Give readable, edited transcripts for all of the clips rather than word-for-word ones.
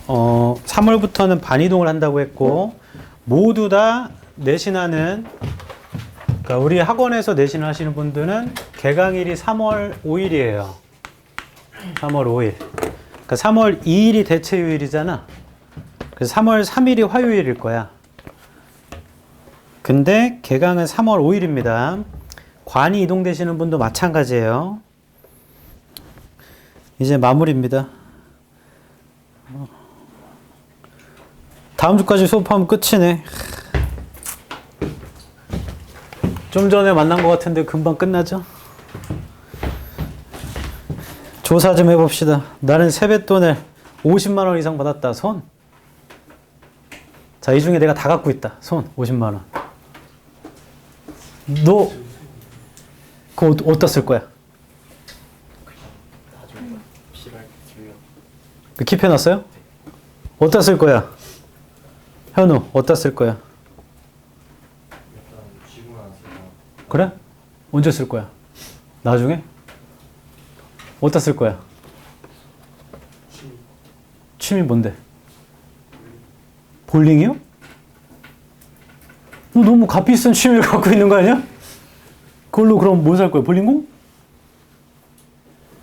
3월부터는 반이동을 한다고 했고, 모두 다 내신하는, 그러니까 우리 학원에서 내신을 하시는 분들은 개강일이 3월 5일이에요. 3월 5일. 그러니까 3월 2일이 대체휴일이잖아. 그래서 3월 3일이 화요일일 거야. 근데 개강은 3월 5일입니다. 관이 이동되시는 분도 마찬가지예요. 이제 마무리입니다. 다음 주까지 수업하면 끝이네. 좀 전에 만난 것 같은데 금방 끝나죠? 조사 좀 해봅시다. 나는 세뱃돈을 50만 원 이상 받았다. 손. 자, 이 중에 내가 다 갖고 있다. 손. 50만 원. 너 그거 어디다 쓸 거야? 킵해놨어요? 어디다 쓸 거야? 현우, 어디다 쓸 거야? 그래? 언제 쓸 거야? 나중에? 어디다 쓸 거야? 취미 뭔데? 볼링이요? 너 너무 값비싼 취미를 갖고 있는 거 아니야? 그걸로 그럼 뭐 살 거야? 볼링공?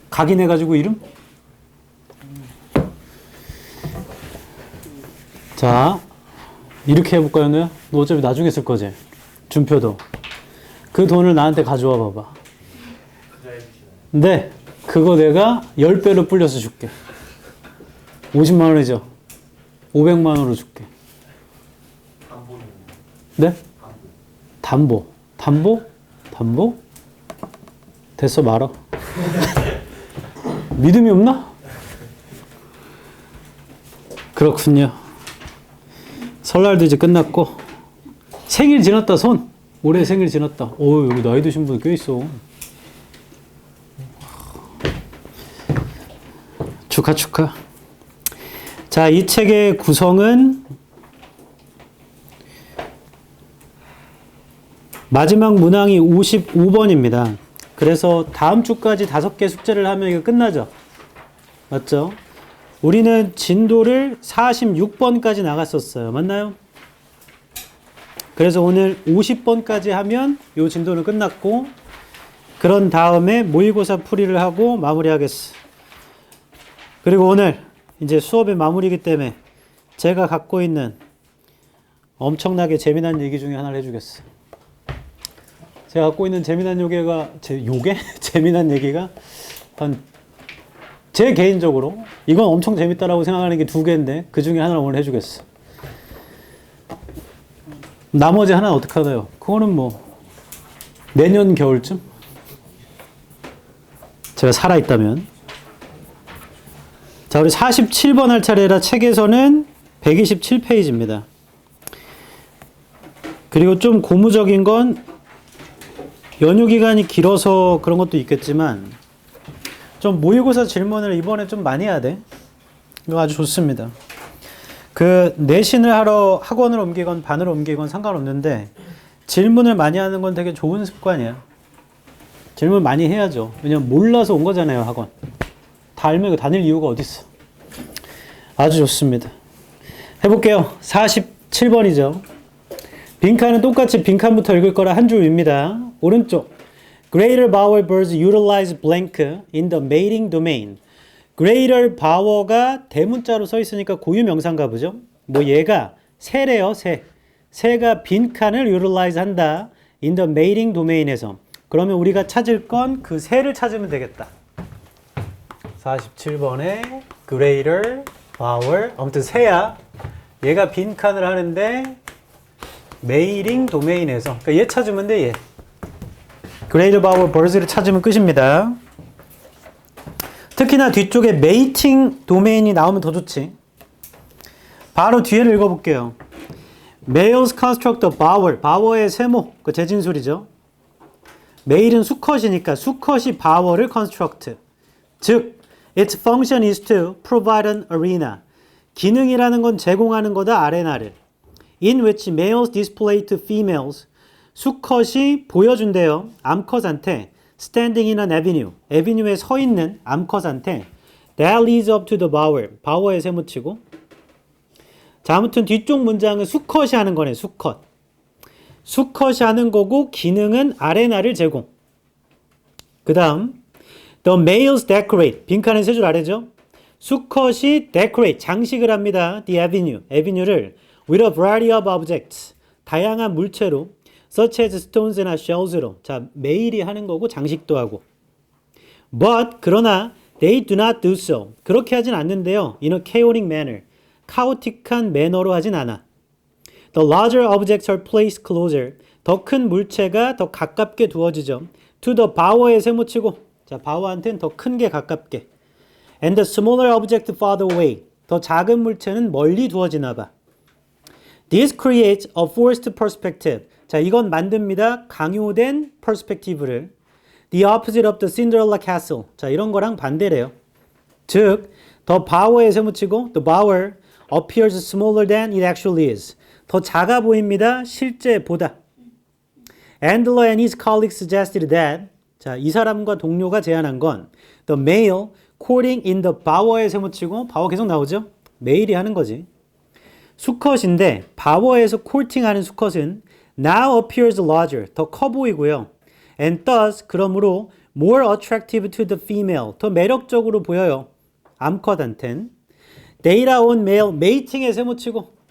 각인해가지고 이름? 자, 이렇게 해볼까요, 너야? 너 어차피 나중에 쓸 거지? 준표도. 그 돈을 나한테 가져와 봐봐. 근데 그거 내가 10배로 불려서 줄게. 50만 원이죠? 500만 원으로 줄게. 네? 담보. 담보? 담보? 됐어, 말아. 믿음이 없나? 그렇군요. 설날도 이제 끝났고, 생일 지났다, 손. 올해 생일 지났다. 오, 여기 나이 드신 분 꽤 있어. 축하, 축하. 자, 이 책의 구성은 마지막 문항이 55번입니다. 그래서 다음 주까지 5개 숙제를 하면 이거 끝나죠? 맞죠? 우리는 진도를 46번까지 나갔었어요. 맞나요? 그래서 오늘 50번까지 하면 이 진도는 끝났고, 그런 다음에 모의고사 풀이를 하고 마무리하겠어. 그리고 오늘 이제 수업의 마무리이기 때문에 제가 갖고 있는 엄청나게 재미난 얘기 중에 하나를 해주겠어. 제가 갖고 있는 재미난 재미난 얘기가 제 개인적으로 이건 엄청 재밌다라고 생각하는 게 2개인데 그 중에 하나를 오늘 해주겠어. 나머지 하나는 어떡하나요? 그거는 뭐 내년 겨울쯤? 제가 살아있다면. 자, 우리 47번 할 차례라 책에서는 127페이지입니다. 그리고 좀 고무적인 건 연휴 기간이 길어서 그런 것도 있겠지만 좀 모의고사 질문을 이번에 좀 많이 해야 돼. 이거 아주 좋습니다. 그 내신을 하러 학원을 옮기건 반을 옮기건 상관없는데 질문을 많이 하는 건 되게 좋은 습관이야. 질문 많이 해야죠. 왜냐면 몰라서 온 거잖아요, 학원. 다 알면 다닐 이유가 어딨어. 아주 좋습니다. 해볼게요. 47번이죠. 빈칸은 똑같이 빈칸부터 읽을 거라 한 줄 위입니다. 오른쪽. Greater bower birds utilize blank in the mating domain. Greater bower가 대문자로 써 있으니까 고유명사인가 보죠. 뭐 얘가 새래요, 새. 새가 빈칸을 utilize 한다. in the mating domain에서. 그러면 우리가 찾을 건 그 새를 찾으면 되겠다. 47번에 greater bower. 아무튼 새야. 얘가 빈칸을 하는데 메이링 도메인에서. 그러니까 얘 찾으면 돼, 얘. Greater bower birds를 찾으면 끝입니다. 특히나 뒤쪽에 mating 도메인이 나오면 더 좋지. 바로 뒤에를 읽어볼게요. Males construct the bower. bower의 세모, 그 재진술이죠. male은 수컷이니까 수컷이 bower를 construct. 즉, its function is to provide an arena. 기능이라는 건 제공하는 거다, 아레나를. In which males display to females. 수컷이 보여준대요. 암컷한테 standing in an avenue. avenue에 서 있는 암컷한테 that leads up to the bower. bower에 세모치고 자, 아무튼 뒤쪽 문장은 수컷이 하는 거네, 수컷. 수컷이 하는 거고 기능은 아레나를 제공. 그 다음 The males decorate. 빈칸에 세 줄 아래죠. 수컷이 decorate, 장식을 합니다. The avenue, avenue를 with a variety of objects. 다양한 물체로 such as stones나 shells로. 자, 매일이 하는 거고 장식도 하고. But 그러나 they do not do so. 그렇게 하진 않는데요. In a chaotic manner. 카오틱한 매너로 하진 않아. The larger objects are placed closer. 더 큰 물체가 더 가깝게 두어지죠. To the bower에 세모치고. 자, bower한테는 더 큰 게 가깝게. And the smaller object farther away. 더 작은 물체는 멀리 두어지나 봐. This creates a forced perspective. 자, 이건 만듭니다. 강요된 perspective를. The opposite of the Cinderella castle. 자, 이런 거랑 반대래요. 즉, the bower에 세모치고 the bower appears smaller than it actually is. 더 작아 보입니다. 실제보다. Andler and his colleagues suggested that 자, 이 사람과 동료가 제안한 건 the male courting in the bower에 세모치고 bower 계속 나오죠? 메일이 하는 거지. 수컷인데 bower에서 courting하는 수컷은 now appears larger. 더 커 보이고요. And thus 그러므로 more attractive to the female. 더 매력적으로 보여요. 암컷한텐. Data on male mating에 세모치고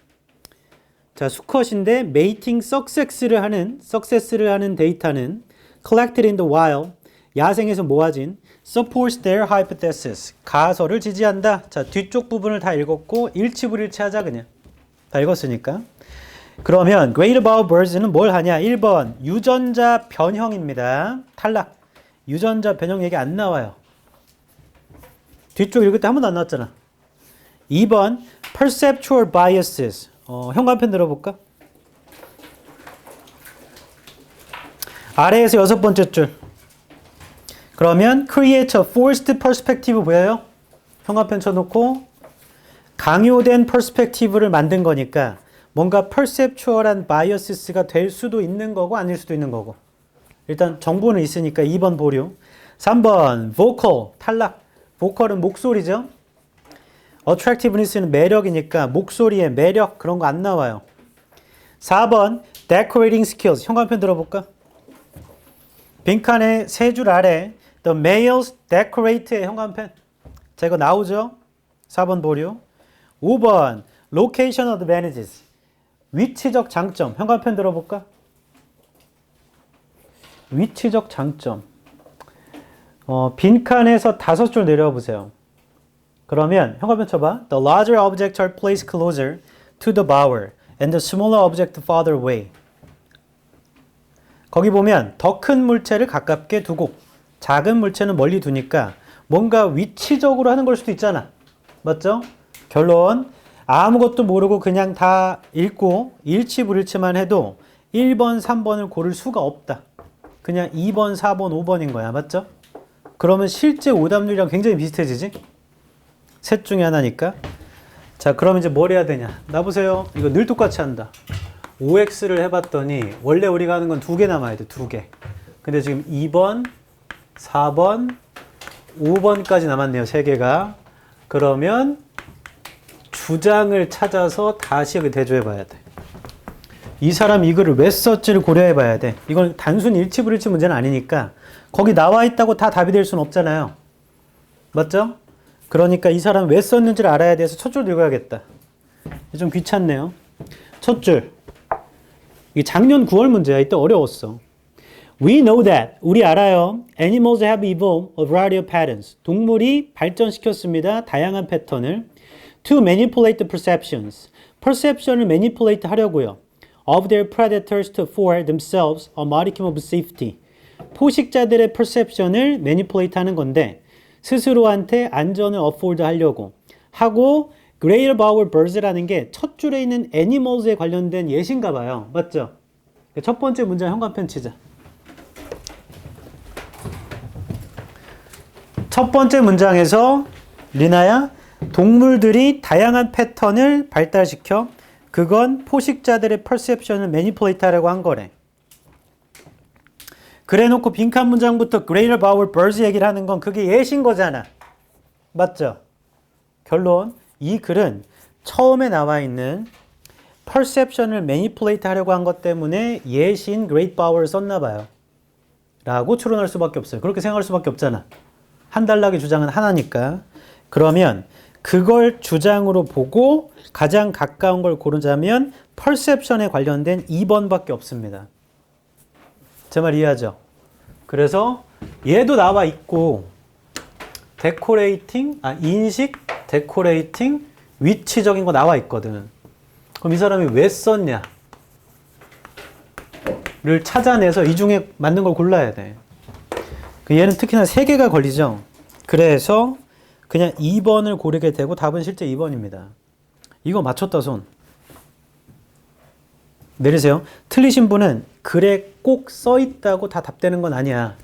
자, 수컷인데 mating success를 하는 데이터는 collected in the wild, 야생에서 모아진 supports their hypothesis, 가설을 지지한다. 자, 뒤쪽 부분을 다 읽었고 일치불일치하자 그냥. 다 읽었으니까. 그러면 great about birds는 뭘 하냐? 1번 유전자 변형입니다. 탈락. 유전자 변형 얘기 안 나와요. 뒤쪽 읽을 때 한 번도 안 나왔잖아. 2번 perceptual biases. 현관편 들어볼까? 아래에서 6번째 줄. 그러면 create a forced perspective 보여요? 현관편 쳐놓고 강요된 perspective를 만든 거니까 뭔가 perceptual한 biases가 될 수도 있는 거고 아닐 수도 있는 거고. 일단 정보는 있으니까 2번 보류. 3번 vocal 탈락. vocal은 목소리죠. attractiveness는 매력이니까 목소리의 매력 그런 거 안 나와요. 4번 decorating skills. 현관편 들어볼까? 빈칸에 세 줄 아래 the males decorate의 현관편. 자, 이거 나오죠? 4번 보류. 5번 location advantages. 위치적 장점. 현관편 들어볼까? 위치적 장점. 빈칸에서 5줄 내려보세요. 그러면 현관편 쳐봐. The larger objects are placed closer to the bower and the smaller object farther away. 거기 보면 더 큰 물체를 가깝게 두고 작은 물체는 멀리 두니까 뭔가 위치적으로 하는 걸 수도 있잖아. 맞죠? 결론 아무것도 모르고 그냥 다 읽고 일치불일치만 해도 1번, 3번을 고를 수가 없다. 그냥 2번, 4번, 5번인 거야. 맞죠? 그러면 실제 오답률이랑 굉장히 비슷해지지? 셋 중에 하나니까. 자, 그럼 이제 뭘 해야 되냐? 나보세요. 이거 늘 똑같이 한다. OX를 해봤더니 원래 우리가 하는 건 2개 남아야 돼. 2개. 근데 지금 2번, 4번, 5번까지 남았네요. 3개가. 그러면 주장을 찾아서 다시 여기 대조해봐야 돼. 이 사람 이 글을 왜 썼지를 고려해봐야 돼. 이건 단순히 일치불일치 문제는 아니니까 거기 나와 있다고 다 답이 될 수는 없잖아요. 맞죠? 그러니까 이 사람 왜 썼는지를 알아야 돼서 첫 줄 읽어야겠다. 좀 귀찮네요. 첫 줄. 이게 작년 9월 문제야. 이때 어려웠어. We know that. 우리 알아요. Animals have evolved a variety of patterns. 동물이 발전시켰습니다. 다양한 패턴을. To manipulate the perceptions. perception을 manipulate 하려고요. Of their predators to afford themselves a modicum of safety. 포식자들의 perception을 manipulate 하는 건데 스스로한테 안전을 afford 하려고 하고 great about our birds라는 게 첫 줄에 있는 animals에 관련된 예시인가 봐요. 맞죠? 첫 번째 문장 현관편 치자. 첫 번째 문장에서 리나야 동물들이 다양한 패턴을 발달시켜 그건 포식자들의 perception을 manipulate 하려고 한 거래. 그래 놓고 빈칸 문장부터 great about our birds 얘기를 하는 건 그게 예시인 거잖아. 맞죠? 결론 이 글은 처음에 나와 있는 perception을 manipulate 하려고 한 것 때문에 예시인 great power를 썼나 봐요. 라고 추론할 수밖에 없어요. 그렇게 생각할 수밖에 없잖아. 한 단락의 주장은 하나니까. 그러면 그걸 주장으로 보고 가장 가까운 걸 고르자면 perception에 관련된 2번밖에 없습니다. 제 말 이해하죠? 그래서 얘도 나와 있고 인식, decorating, 위치적인 거 나와 있거든. 그럼 이 사람이 왜 썼냐? 를 찾아내서 이 중에 맞는 걸 골라야 돼. 얘는 특히나 3개가 걸리죠. 그래서 그냥 2번을 고르게 되고 답은 실제 2번입니다. 이거 맞췄다 손. 내리세요. 틀리신 분은 글에 꼭 써있다고 다 답되는 건 아니야.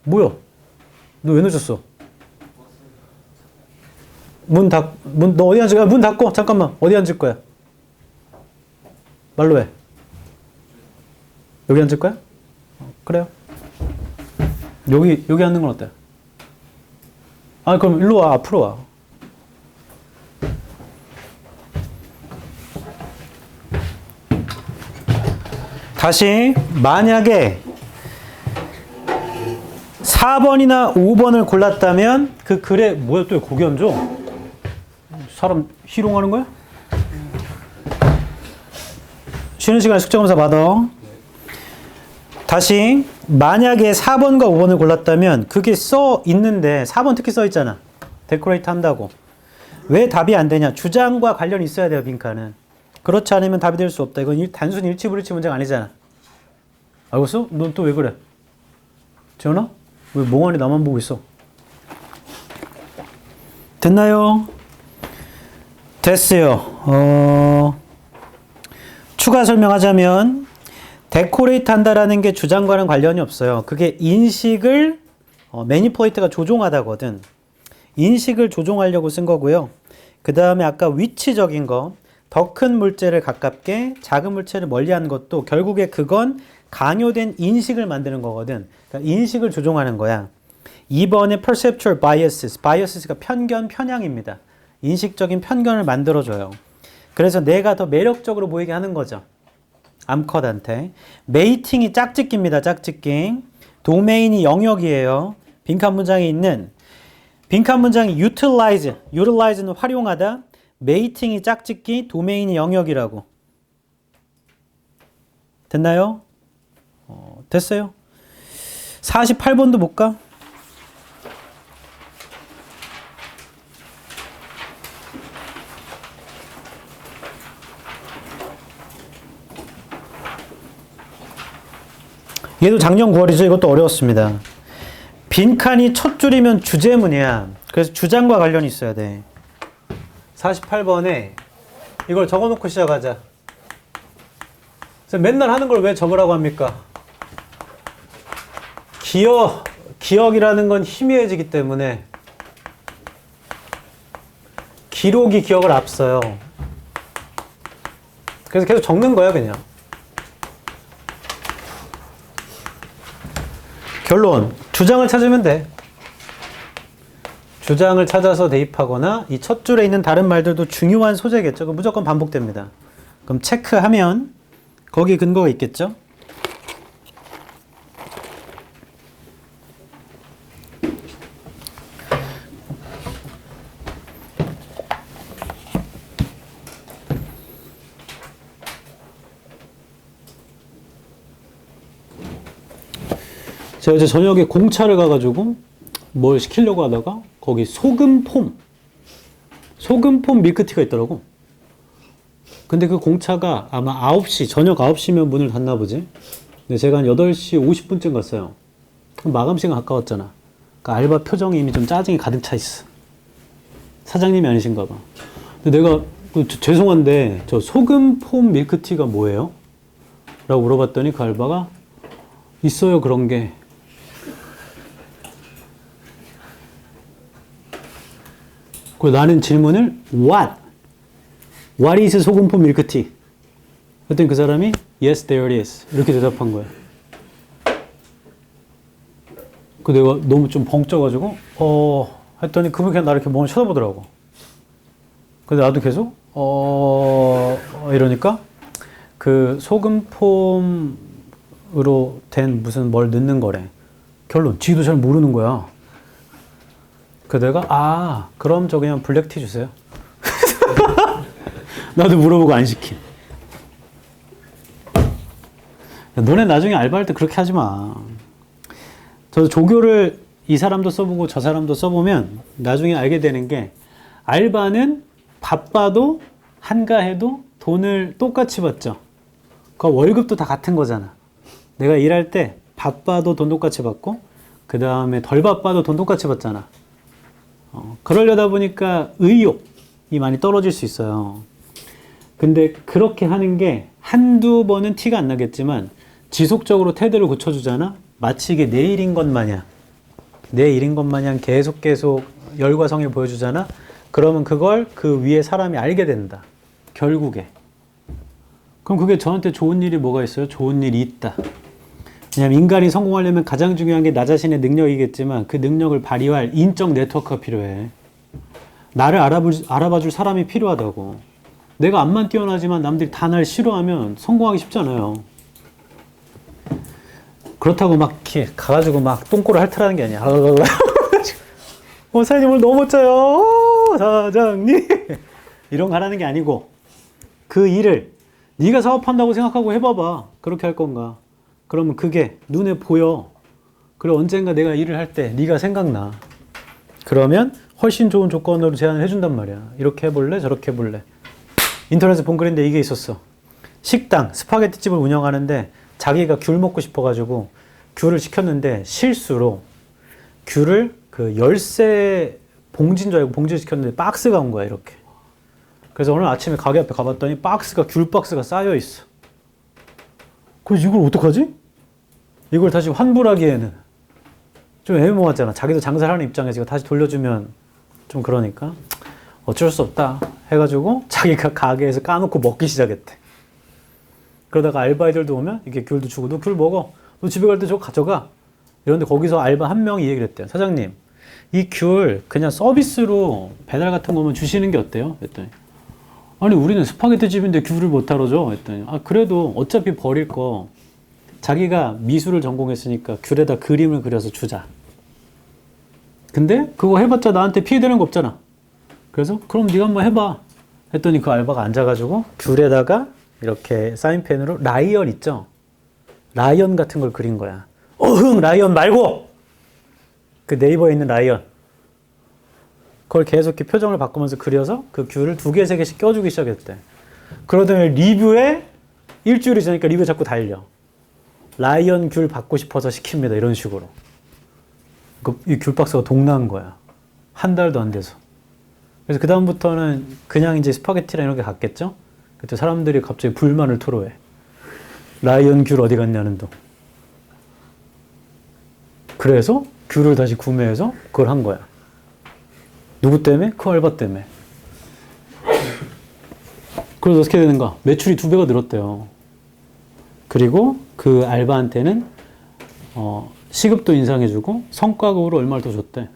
뭐야? 너 왜 늦었어? 너 어디 앉을 거야? 문 닫고 잠깐만. 어디 앉을 거야? 말로 해. 여기 앉을 거야? 그래요. 여기 앉는 건 어때? 아, 그럼 일로 와. 앞으로 와. 다시 만약에 4번이나 5번을 골랐다면 그 글에 뭐야 또 고기 얹어? 사람 희롱하는 거야? 쉬는 시간에 숙제검사 받아. 다시 만약에 4번과 5번을 골랐다면 그게 써 있는데 4번 특히 써 있잖아. 데코레이트 한다고. 왜 답이 안 되냐? 주장과 관련이 있어야 돼요, 빈칸은. 그렇지 않으면 답이 될 수 없다. 이건 단순히 일치불일치 문제가 아니잖아. 알겠어? 넌 또 왜 그래? 재현아? 왜 멍하니 나만 보고 있어? 됐나요? 됐어요. 추가 설명하자면 데코레이트 한다라는 게 주장과는 관련이 없어요. 그게 인식을 매니플레이트가 조종하다거든. 인식을 조종하려고 쓴 거고요. 그 다음에 아까 위치적인 거, 더 큰 물체를 가깝게 작은 물체를 멀리하는 것도 결국에 그건 강요된 인식을 만드는 거거든. 그러니까 인식을 조종하는 거야. 2번에 perceptual biases, biases가 편견, 편향입니다. 인식적인 편견을 만들어줘요. 그래서 내가 더 매력적으로 보이게 하는 거죠. 암컷한테. 메이팅이 짝짓기입니다. 짝짓기. 도메인이 영역이에요. 빈칸 문장에 있는 빈칸 문장이 utilize는 활용하다. 메이팅이 짝짓기, 도메인이 영역이라고. 됐나요? 됐어요. 48번도 볼까? 얘도 작년 9월이죠. 이것도 어려웠습니다. 빈칸이 첫 줄이면 주제문이야. 그래서 주장과 관련이 있어야 돼. 48번에 이걸 적어놓고 시작하자. 그래서 맨날 하는 걸 왜 적으라고 합니까? 기억이라는 건 희미해지기 때문에 기록이 기억을 앞서요. 그래서 계속 적는 거야, 그냥. 결론, 주장을 찾으면 돼. 주장을 찾아서 대입하거나 이 첫 줄에 있는 다른 말들도 중요한 소재겠죠. 그럼 무조건 반복됩니다. 그럼 체크하면 거기 근거가 있겠죠. 제가 어제 저녁에 공차를 가가지고 뭘 시키려고 하다가 거기 소금폼 밀크티가 있더라고. 근데 그 공차가 아마 9시, 저녁 9시면 문을 닫나 보지. 근데 제가 한 8시 50분쯤 갔어요. 마감 시간 가까웠잖아. 그러니까 알바 표정이 이미 좀 짜증이 가득 차 있어. 사장님이 아니신가 봐. 근데 내가 죄송한데 저 소금폼 밀크티가 뭐예요? 라고 물어봤더니 그 알바가 있어요, 그런 게. 그리고 나는 질문을 What is 소금폼 밀크티? 그랬더니 그 사람이 Yes, there is. 이렇게 대답한 거야. 그 내가 너무 좀 벙쪄가지고 했더니 그분이 그냥 나를 이렇게 멍을 쳐다보더라고. 근데 나도 계속 이러니까 그 소금 폼으로 된 무슨 뭘 넣는 거래. 결론 지도 잘 모르는 거야. 그 내가 그럼 저 그냥 블랙티 주세요. 나도 물어보고 안 시킴. 야, 너네 나중에 알바할 때 그렇게 하지 마. 저도 조교를 이 사람도 써보고 저 사람도 써보면 나중에 알게 되는 게 알바는 바빠도 한가해도 돈을 똑같이 받죠. 그 월급도 다 같은 거잖아. 내가 일할 때 바빠도 돈 똑같이 받고 그 다음에 덜 바빠도 돈 똑같이 받잖아. 그러려다 보니까 의욕이 많이 떨어질 수 있어요. 근데 그렇게 하는 게 한두 번은 티가 안 나겠지만 지속적으로 태도를 고쳐주잖아. 마치 이게 내 일인 것 마냥 계속 열과 성을 보여주잖아. 그러면 그걸 그 위에 사람이 알게 된다. 결국에. 그럼 그게 저한테 좋은 일이 뭐가 있어요? 좋은 일이 있다. 왜냐면 인간이 성공하려면 가장 중요한 게 나 자신의 능력이겠지만 그 능력을 발휘할 인적 네트워크가 필요해. 나를 알아봐줄 사람이 필요하다고. 내가 앞만 뛰어나지만 남들이 다 날 싫어하면 성공하기 쉽잖아요. 그렇다고 막 이렇게 가가지고 막 똥꼬를 핥으라는 게 아니야. 사장님 오늘 너무 멋져요. 사장님. 이런 거 하라는 게 아니고 그 일을 네가 사업한다고 생각하고 해봐봐. 그렇게 할 건가. 그러면 그게 눈에 보여. 그리고 언젠가 내가 일을 할 때 네가 생각나. 그러면 훨씬 좋은 조건으로 제안을 해준단 말이야. 이렇게 해볼래? 저렇게 해볼래? 인터넷에 본 글인데 이게 있었어. 식당, 스파게티집을 운영하는데 자기가 귤 먹고 싶어가지고 귤을 시켰는데 실수로 귤을 그 열쇠 봉지인 줄 알고 봉지를 시켰는데 박스가 온 거야, 이렇게. 그래서 오늘 아침에 가게 앞에 가봤더니 박스가, 귤 박스가 쌓여 있어. 그래서 이걸 어떡하지? 이걸 다시 환불하기에는 좀 애매모호하잖아. 자기도 장사를 하는 입장에서 이거 다시 돌려주면 좀 그러니까 어쩔 수 없다 해가지고 자기가 가게에서 까놓고 먹기 시작했대. 그러다가 알바애들도 오면 이렇게 귤도 주고 너 귤 먹어. 너 집에 갈 때 저거 가져가. 이런데 거기서 알바 한 명이 얘기를 했대요. 사장님, 이 귤 그냥 서비스로 배달 같은 거면 주시는 게 어때요? 했더니 아니 우리는 스파게티 집인데 귤을 못하러 줘. 했더니 그래도 어차피 버릴 거 자기가 미술을 전공했으니까 귤에다 그림을 그려서 주자. 근데 그거 해봤자 나한테 피해되는 거 없잖아. 그래서 그럼 네가 한번 해봐. 했더니 그 알바가 앉아가지고 귤에다가 이렇게 사인펜으로 라이언 있죠? 라이언 같은 걸 그린 거야. 라이언 말고! 그 네이버에 있는 라이언. 그걸 계속 이렇게 표정을 바꾸면서 그려서 그 귤을 2개, 3개씩 껴주기 시작했대. 그러더니 리뷰에 일주일이 지나니까 리뷰 자꾸 달려. 라이언 귤 받고 싶어서 시킵니다. 이런 식으로. 이 귤박스가 동나은 거야. 한 달도 안 돼서. 그래서 그다음부터는 그냥 이제 스파게티랑 이런 게 갔겠죠? 그때 사람들이 갑자기 불만을 토로해. 라이언 귤 어디 갔냐는 둥. 그래서 귤을 다시 구매해서 그걸 한 거야. 누구 때문에? 그 알바 때문에. 그래서 어떻게 되는가? 매출이 2배가 늘었대요. 그리고 그 알바한테는 시급도 인상해주고 성과급으로 얼마를 더 줬대.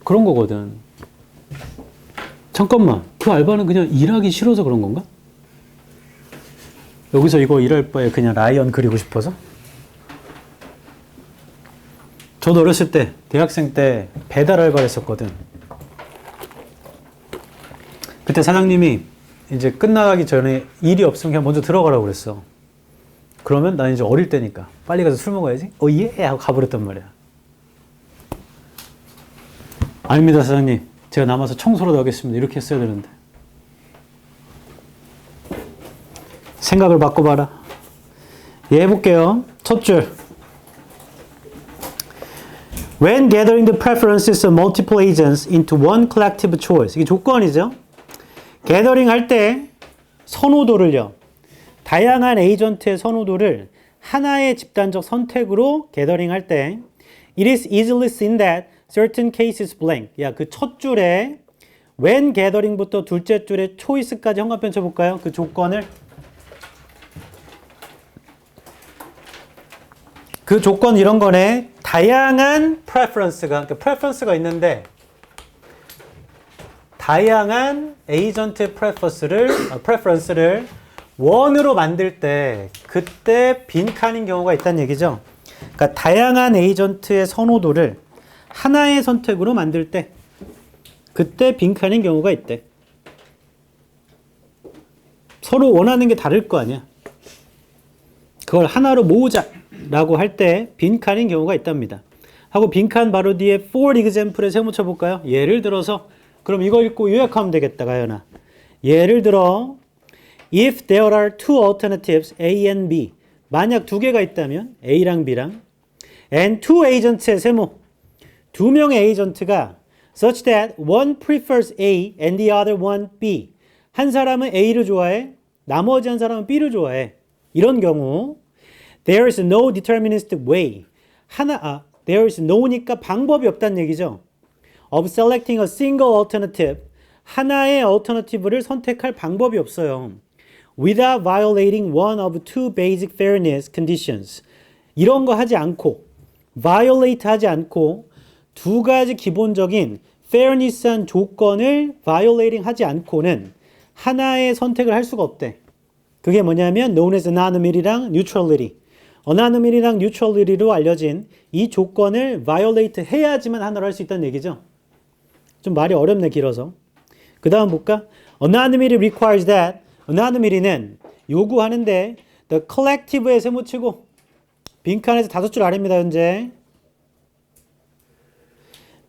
그런 거거든. 잠깐만, 그 알바는 그냥 일하기 싫어서 그런 건가? 여기서 이거 일할 바에 그냥 라이언 그리고 싶어서? 저도 어렸을 때, 대학생 때 배달 알바를 했었거든. 그때 사장님이 이제 끝나가기 전에 일이 없으면 그냥 먼저 들어가라고 그랬어. 그러면 난 이제 어릴 때니까 빨리 가서 술 먹어야지. 예! 하고 가버렸단 말이야. 아닙니다, 사장님. 제가 남아서 청소라도 하겠습니다. 이렇게 했어야 되는데. 생각을 바꿔봐라. 예, 해볼게요. 첫 줄. When gathering the preferences of multiple agents into one collective choice. 이게 조건이죠. gathering 할 때 선호도를요. 다양한 에이전트의 선호도를 하나의 집단적 선택으로 gathering 할 때 It is easily seen that certain cases blank. 야, 그 첫 줄에 when gathering부터 둘째 줄에 choice까지 형광펜 쳐볼까요? 그 조건을. 그 조건 이런 거네. 다양한 preference가 있는데 다양한 에이전트의 preference를 원으로 만들 때 그때 빈칸인 경우가 있다는 얘기죠. 그러니까 다양한 에이전트의 선호도를 하나의 선택으로 만들 때 그때 빈칸인 경우가 있대. 서로 원하는 게 다를 거 아니야. 그걸 하나로 모으자라고 할 때 빈칸인 경우가 있답니다. 하고 빈칸 바로 뒤에 for example에 세워붙여 볼까요? 예를 들어서 그럼 이거 읽고 요약하면 되겠다, 가연아. 예를 들어 if there are two alternatives A and B 만약 두 개가 있다면 A랑 B랑 and two agents의 세모 두 명의 에이전트가 such that one prefers A and the other one B 한 사람은 A를 좋아해 나머지 한 사람은 B를 좋아해 이런 경우 there is no deterministic way there is no니까 방법이 없다는 얘기죠. of selecting a single alternative 하나의 alternative를 선택할 방법이 없어요. without violating one of two basic fairness conditions 이런 거 하지 않고 violate 하지 않고 두 가지 기본적인 fairness한 조건을 violating 하지 않고는 하나의 선택을 할 수가 없대. 그게 뭐냐면 known as anonymity랑 neutrality. anonymity랑 neutrality로 알려진 이 조건을 violate 해야지만 하나로 할 수 있다는 얘기죠. 좀 말이 어렵네, 길어서. 그 다음 볼까? anonymity requires that anonymity는 요구하는데 the collective에 세모치고 빈칸에서 5줄 아래입니다, 현재.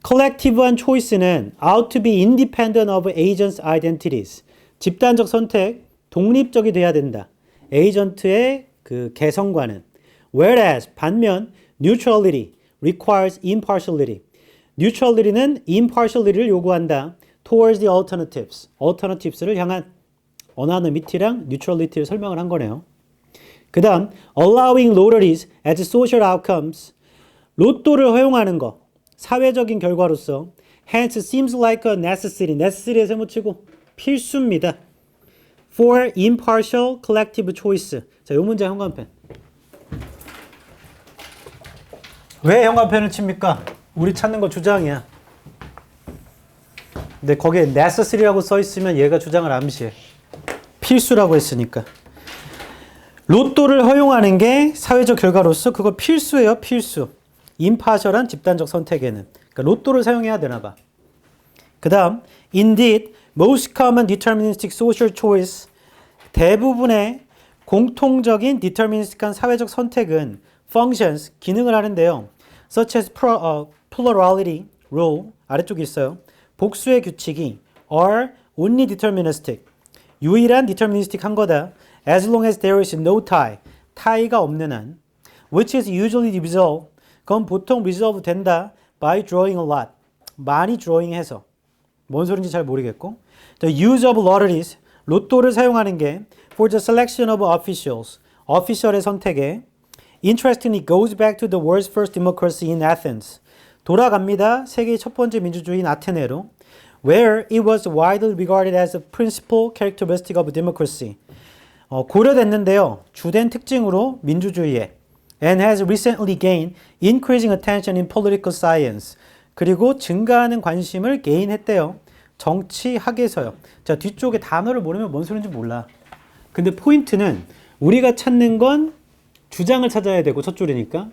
collective한 choice는 ought to be independent of agents' identities. 집단적 선택, 독립적이 돼야 된다. 에이전트의 그 개성과는. Whereas 반면 neutrality requires impartiality. neutrality는 impartiality를 요구한다. Towards the alternatives. alternatives를 향한 anonymity랑 neutrality를 설명을 한 거네요. 그 다음 allowing lotteries as social outcomes. 로또를 허용하는 거. 사회적인 결과로서 hence seems like a necessity에 세모치고 필수입니다. for impartial collective choice. 자, 요 문제 형광펜. 왜 형광펜을 칩니까? 우리 찾는 거 주장이야. 근데 거기에 necessary라고 써 있으면 얘가 주장을 암시해. 필수라고 했으니까. 로또를 허용하는 게 사회적 결과로서 그거 필수예요, 필수. impartial한 집단적 선택에는. 그러니까 로또를 사용해야 되나 봐. 그 다음 indeed, most common deterministic social choice 대부분의 공통적인 deterministic한 사회적 선택은 functions, 기능을 하는데요. such as plurality rule, 아래쪽에 있어요. 복수의 규칙이 are only deterministic, 유일한 deterministic 한 거다. as long as there is no tie, tie가 없는 한 which is usually resolved, 그건 보통 resolve 된다 by drawing a lot, 많이 drawing해서. 뭔 소린지 잘 모르겠고. The use of lotteries, 로또를 사용하는 게 for the selection of officials, official의 선택에. Interestingly goes back to the world's first democracy in Athens. 돌아갑니다. 세계의 첫 번째 민주주의인 아테네로. Where it was widely regarded as a principal characteristic of democracy. 고려됐는데요. 주된 특징으로 민주주의에. And has recently gained increasing attention in political science. 그리고 증가하는 관심을 gain했대요. 정치학에서요. 자, 뒤쪽에 단어를 모르면 뭔 소리인지 몰라. 근데 포인트는 우리가 찾는 건 주장을 찾아야 되고 첫 줄이니까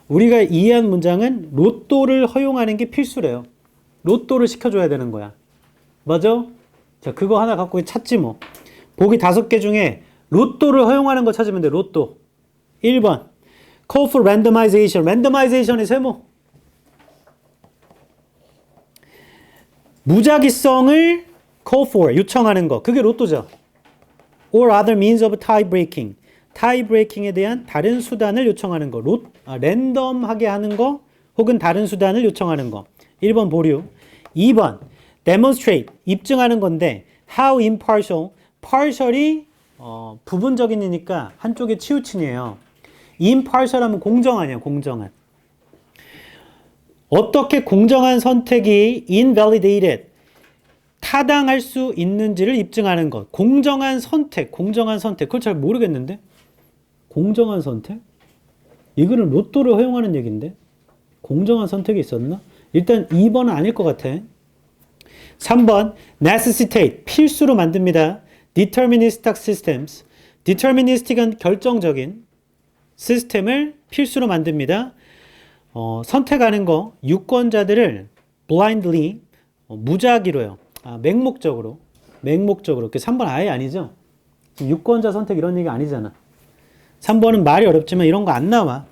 우리가 이해한 문장은 로또를 허용하는 게 필수래요. 로또를 시켜줘야 되는 거야. 맞아? 자, 그거 하나 갖고 찾지 뭐. 보기 5개 중에 로또를 허용하는 거 찾으면 돼. 로또. 1번 call for randomization. randomization의 세모. 무작위성을 call for, 요청하는 거. 그게 로또죠. or other means of tie breaking. tie breaking에 대한 다른 수단을 요청하는 거. 랜덤하게 하는 거 혹은 다른 수단을 요청하는 거. 1번 보류. 2번 demonstrate, 입증하는 건데 how impartial, partial이 부분적인이니까 한쪽에 치우친이에요. impartial 하면 공정하냐, 공정한. 어떻게 공정한 선택이 invalidated, 타당할 수 있는지를 입증하는 것. 공정한 선택, 공정한 선택. 그걸 잘 모르겠는데? 공정한 선택? 이거는 로또를 허용하는 얘기인데? 공정한 선택이 있었나? 일단 2번은 아닐 것 같아. 3번 necessitate 필수로 만듭니다. deterministic systems deterministic은 결정적인 시스템을 필수로 만듭니다. 선택하는 거 유권자들을 blindly 무작위로요. 맹목적으로 그 3번 아예 아니죠. 유권자 선택 이런 얘기 아니잖아. 3번은 말이 어렵지만 이런 거 안 나와.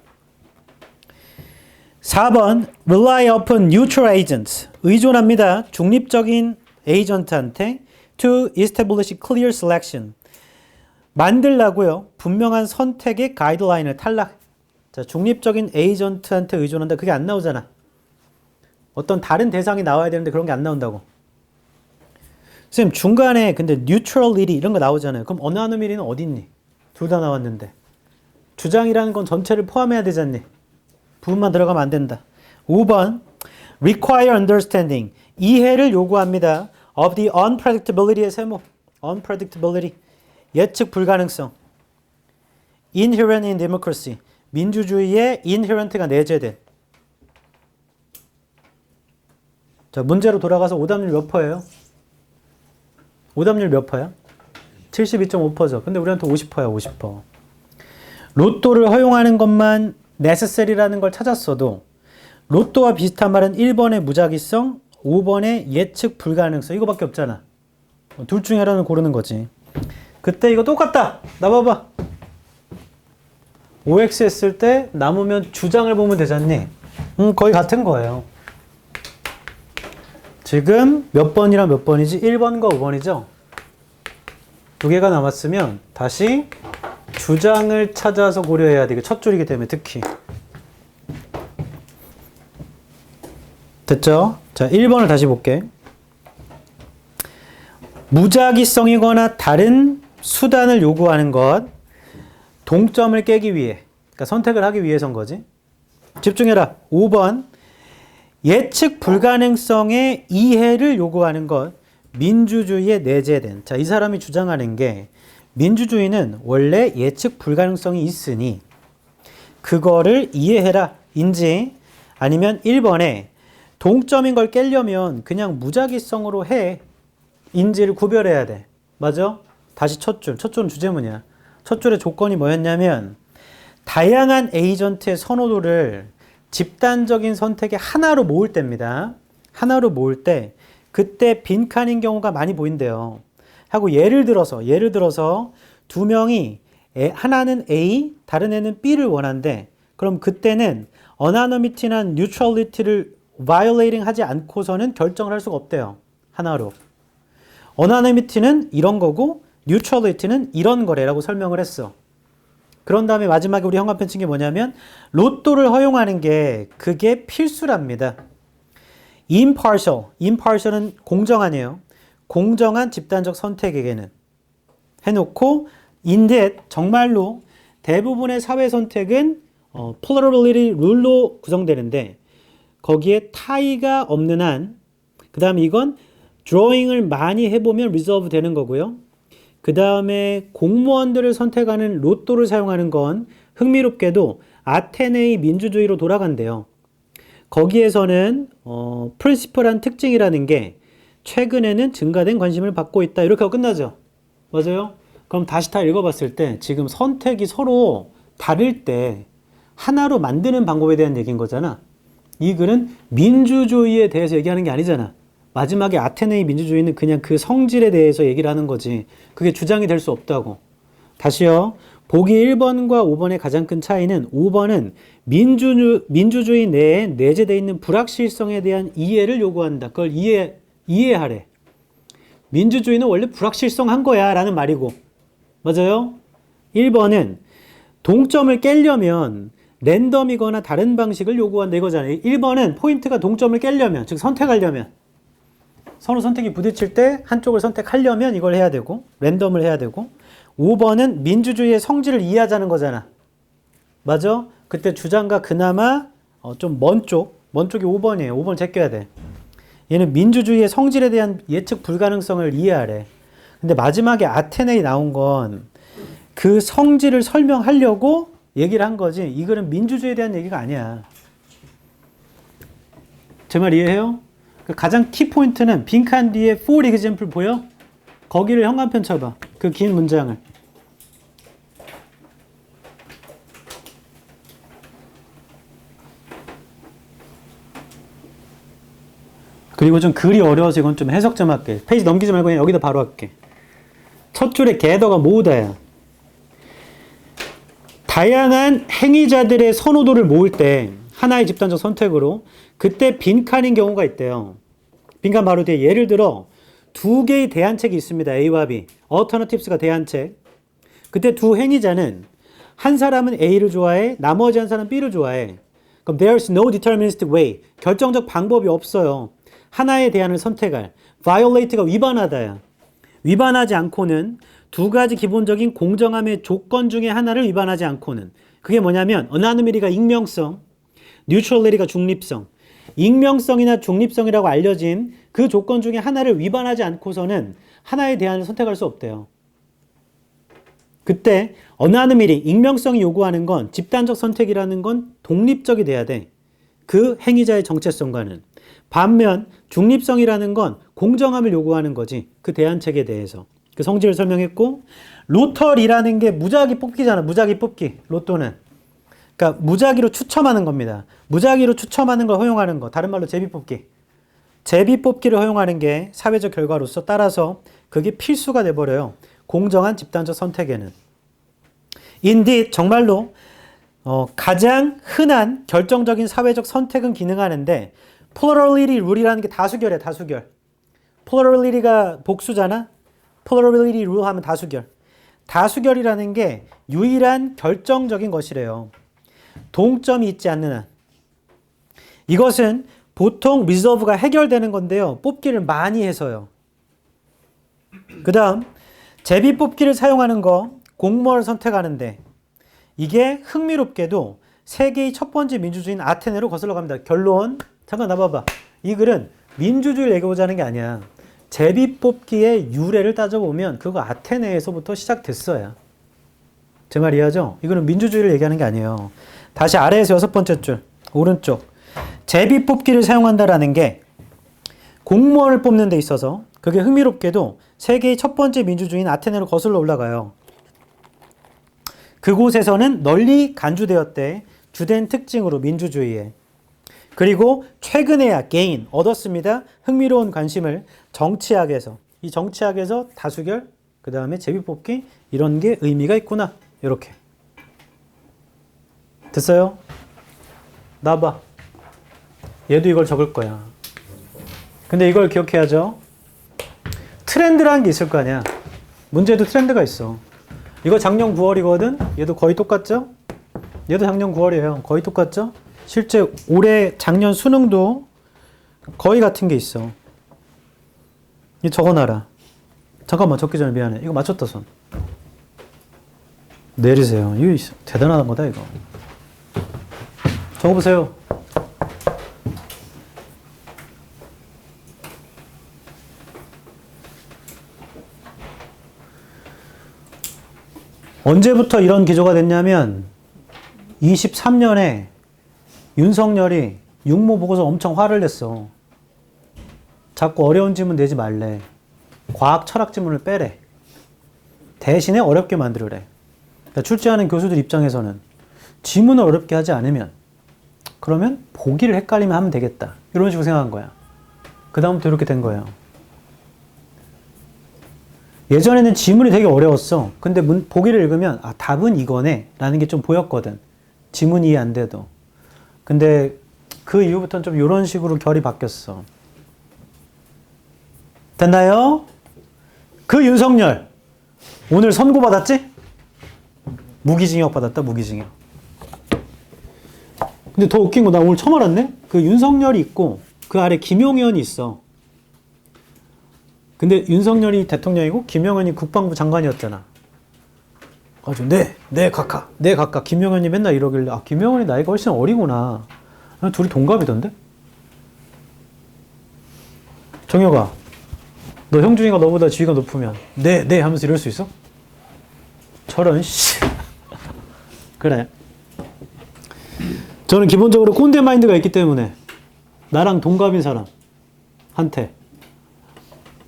4번 rely upon neutral agents 의존합니다. 중립적인 에이전트한테 to establish clear selection 만들라고요. 분명한 선택의 가이드라인을 탈락. 자, 중립적인 에이전트한테 의존한다. 그게 안 나오잖아. 어떤 다른 대상이 나와야 되는데 그런 게 안 나온다고. 선생님 중간에 근데 neutrality 이런 거 나오잖아요. 그럼 어나노미리는 어디 있니? 둘 다 나왔는데. 주장이라는 건 전체를 포함해야 되지 않니? 부분만 들어가면 안 된다. 5번 require understanding 이해를 요구합니다. of the unpredictability의 세모 unpredictability 예측 불가능성 inherent in democracy 민주주의의 inherent가 내재된 자 문제로 돌아가서 오답률 몇 퍼예요? 오답률 몇 퍼야? 72.5%죠. 근데 우리한테 50%야 50%. 로또를 허용하는 것만 necessary라는 걸 찾았어도 로또와 비슷한 말은 1번의 무작위성 5번의 예측 불가능성 이거밖에 없잖아. 둘 중에 하나를 고르는 거지. 그때 이거 똑같다. 나 봐봐. OX 했을 때 남으면 주장을 보면 되잖니. 거의 같은 거예요. 지금 몇 번이랑 몇 번이지? 1번과 5번이죠? 두 개가 남았으면 다시 주장을 찾아서 고려해야 돼. 이게 첫 줄이기 때문에 특히. 됐죠? 자, 1번을 다시 볼게. 무작위성이거나 다른 수단을 요구하는 것. 동점을 깨기 위해. 그러니까 선택을 하기 위해서인 거지. 집중해라. 5번. 예측 불가능성의 이해를 요구하는 것. 민주주의에 내재된. 자, 이 사람이 주장하는 게 민주주의는 원래 예측 불가능성이 있으니 그거를 이해해라. 인지 아니면 1번에 동점인 걸 깨려면 그냥 무작위성으로 해. 인지를 구별해야 돼. 맞아? 다시 첫 줄. 첫 줄은 주제문이야. 첫 줄의 조건이 뭐였냐면 다양한 에이전트의 선호도를 집단적인 선택의 하나로 모을 때입니다. 하나로 모을 때 그때 빈칸인 경우가 많이 보인대요. 하고 예를 들어서 두 명이 하나는 A, 다른 애는 B를 원한대. 그럼 그때는 어나노미티나 뉴트럴리티를 violating 하지 않고서는 결정을 할 수가 없대요. 하나로. 어나노미티는 이런 거고 뉴트럴리티는 이런 거래라고 설명을 했어. 그런 다음에 마지막에 우리 형광펜 친 게 뭐냐면 로또를 허용하는 게 그게 필수랍니다. impartial은 공정하네요. 공정한 집단적 선택에게는 해놓고 indeed 정말로 대부분의 사회 선택은 plurality 룰로 구성되는데 거기에 타이가 없는 한 그 다음에 이건 drawing을 많이 해보면 resolve 되는 거고요. 그 다음에 공무원들을 선택하는 로또를 사용하는 건 흥미롭게도 아테네의 민주주의로 돌아간대요. 거기에서는 프린시플한 특징이라는 게 최근에는 증가된 관심을 받고 있다. 이렇게 하고 끝나죠. 맞아요? 그럼 다시 다 읽어봤을 때 지금 선택이 서로 다를 때 하나로 만드는 방법에 대한 얘기인 거잖아. 이 글은 민주주의에 대해서 얘기하는 게 아니잖아. 마지막에 아테네의 민주주의는 그냥 그 성질에 대해서 얘기를 하는 거지. 그게 주장이 될 수 없다고. 다시요. 보기 1번과 5번의 가장 큰 차이는 5번은 민주주의 내에 내재되어 있는 불확실성에 대한 이해를 요구한다. 그걸 이해하래. 민주주의는 원래 불확실성한 거야 라는 말이고. 맞아요? 1번은 동점을 깨려면 랜덤이거나 다른 방식을 요구한다 이거잖아요. 1번은 포인트가 동점을 깨려면, 즉 선택하려면 서로 선택이 부딪힐 때 한쪽을 선택하려면 이걸 해야 되고 랜덤을 해야 되고 5번은 민주주의의 성질을 이해하자는 거잖아. 맞아? 그때 주장과 그나마 좀 먼 쪽이 5번이에요. 5번 제껴야 돼. 얘는 민주주의의 성질에 대한 예측 불가능성을 이해하래. 근데 마지막에 아테네에 나온 건 그 성질을 설명하려고 얘기를 한 거지. 이거는 민주주의에 대한 얘기가 아니야. 제 말 이해해요? 가장 키포인트는 빈칸 뒤에 for example 보여? 거기를 현관편 쳐봐. 그 긴 문장을. 그리고 좀 글이 어려워서 이건 좀 해석 좀 할게. 페이지 넘기지 말고 그냥 여기다 바로 할게. 첫 줄에 gather가 모으다야. 다양한 행위자들의 선호도를 모을 때 하나의 집단적 선택으로 그때 빈칸인 경우가 있대요. 빈칸 바로 뒤에 예를 들어 두 개의 대안책이 있습니다. A와 B. Alternatives가 대안책. 그때 두 행위자는 한 사람은 A를 좋아해, 나머지 한 사람은 B를 좋아해. 그럼 there's no deterministic way. 결정적 방법이 없어요. 하나의 대안을 선택할. violate가 위반하다야. 위반하지 않고는 두 가지 기본적인 공정함의 조건 중에 하나를 위반하지 않고는. 그게 뭐냐면 anonymity가 익명성, neutrality가 중립성. 익명성이나 중립성이라고 알려진 그 조건 중에 하나를 위반하지 않고서는 하나의 대안을 선택할 수 없대요. 그때 anonymity, 익명성이 요구하는 건 집단적 선택이라는 건 독립적이 돼야 돼. 그 행위자의 정체성과는. 반면 중립성이라는 건 공정함을 요구하는 거지. 그 대안책에 대해서. 그 성질을 설명했고, 로터리라는 게 무작위 뽑기잖아. 무작위 뽑기. 로또는. 그러니까 무작위로 추첨하는 겁니다. 무작위로 추첨하는 걸 허용하는 거. 다른 말로 제비뽑기. 제비뽑기를 허용하는 게 사회적 결과로서 따라서 그게 필수가 돼버려요. 공정한 집단적 선택에는. indeed 정말로 가장 흔한 결정적인 사회적 선택은 기능하는데 plurality rule이라는 게 다수결이야. 다수결. plurality가 복수잖아. plurality rule 하면 다수결. 다수결이라는 게 유일한 결정적인 것이래요. 동점이 있지 않는 한. 이것은 보통 reserve가 해결되는 건데요. 뽑기를 많이 해서요. 그 다음 제비 뽑기를 사용하는 거 공무원을 선택하는데 이게 흥미롭게도 세계의 첫 번째 민주주의인 아테네로 거슬러 갑니다. 결론. 잠깐 나봐봐. 이 글은 민주주의를 얘기하자는 게 아니야. 제비 뽑기의 유래를 따져보면 그거 아테네에서부터 시작됐어요. 제 말 이해하죠? 이거는 민주주의를 얘기하는 게 아니에요. 다시 아래에서 6번째 줄 오른쪽. 제비 뽑기를 사용한다라는 게 공무원을 뽑는 데 있어서 그게 흥미롭게도 세계의 첫 번째 민주주의인 아테네로 거슬러 올라가요. 그곳에서는 널리 간주되었대. 주된 특징으로 민주주의에. 그리고 최근에야 gain 얻었습니다. 흥미로운 관심을 정치학에서. 이 정치학에서 다수결, 그 다음에 제비뽑기 이런 게 의미가 있구나. 이렇게. 됐어요? 나봐. 얘도 이걸 적을 거야. 근데 이걸 기억해야죠. 트렌드라는 게 있을 거 아니야. 문제도 트렌드가 있어. 이거 작년 9월이거든? 얘도 거의 똑같죠? 얘도 작년 9월이에요. 거의 똑같죠? 실제 올해 작년 수능도 거의 같은 게 있어. 이 적어놔라. 잠깐만 적기 전에 미안해. 이거 맞췄다 손. 내리세요. 이거 대단한 거다 이거. 적어보세요. 언제부터 이런 기조가 됐냐면 23년에 윤석열이 육모 보고서 엄청 화를 냈어. 자꾸 어려운 지문 내지 말래. 과학 철학 지문을 빼래. 대신에 어렵게 만들으래. 그러니까 출제하는 교수들 입장에서는 지문을 어렵게 하지 않으면 그러면 보기를 헷갈리면 하면 되겠다. 이런 식으로 생각한 거야. 그 다음부터 이렇게 된 거예요. 예전에는 지문이 되게 어려웠어. 근데 보기를 읽으면 아 답은 이거네 라는 게 좀 보였거든. 지문 이해 안 돼도. 근데 그 이후부터는 좀 이런 식으로 결이 바뀌었어. 됐나요? 그 윤석열 오늘 선고받았지? 무기징역 받았다. 무기징역. 근데 더 웃긴 거 나 오늘 처음 알았네? 그 윤석열이 있고 그 아래 김용현이 있어. 근데 윤석열이 대통령이고 김용현이 국방부 장관이었잖아. 아주 네 각하. 김용현이 맨날 이러길래 아 김용현이 나이가 훨씬 어리구나. 둘이 동갑이던데? 정혁아, 너 형준이가 너보다 지위가 높으면 네 하면서 이럴 수 있어? 저런 씨. 그래. 저는 기본적으로 꼰대 마인드가 있기 때문에 나랑 동갑인 사람 한테.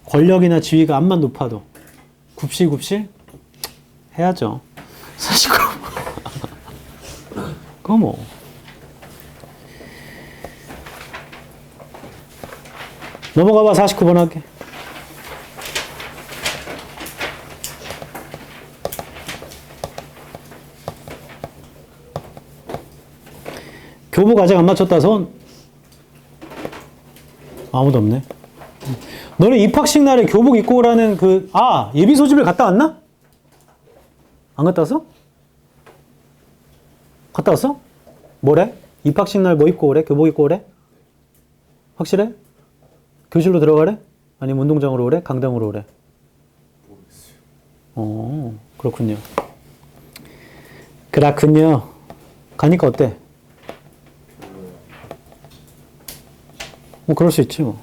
권력이나 지위가 암만 높아도. 굽실굽실? 해야죠. 49. 그거 뭐. 넘어가봐. 49번 할게. 교복 아직 안 맞췄다 손. 아무도 없네. 너네 입학식 날에 교복 입고 오라는 예비 소집을 갔다 왔나? 안 갔다 왔어? 갔다 왔어? 뭐래? 입학식 날 뭐 입고 오래? 교복 입고 오래? 확실해? 교실로 들어가래? 아니면 운동장으로 오래? 강당으로 오래? 그렇군요. 그렇군요. 가니까 어때? 뭐 그럴 수 있지 뭐.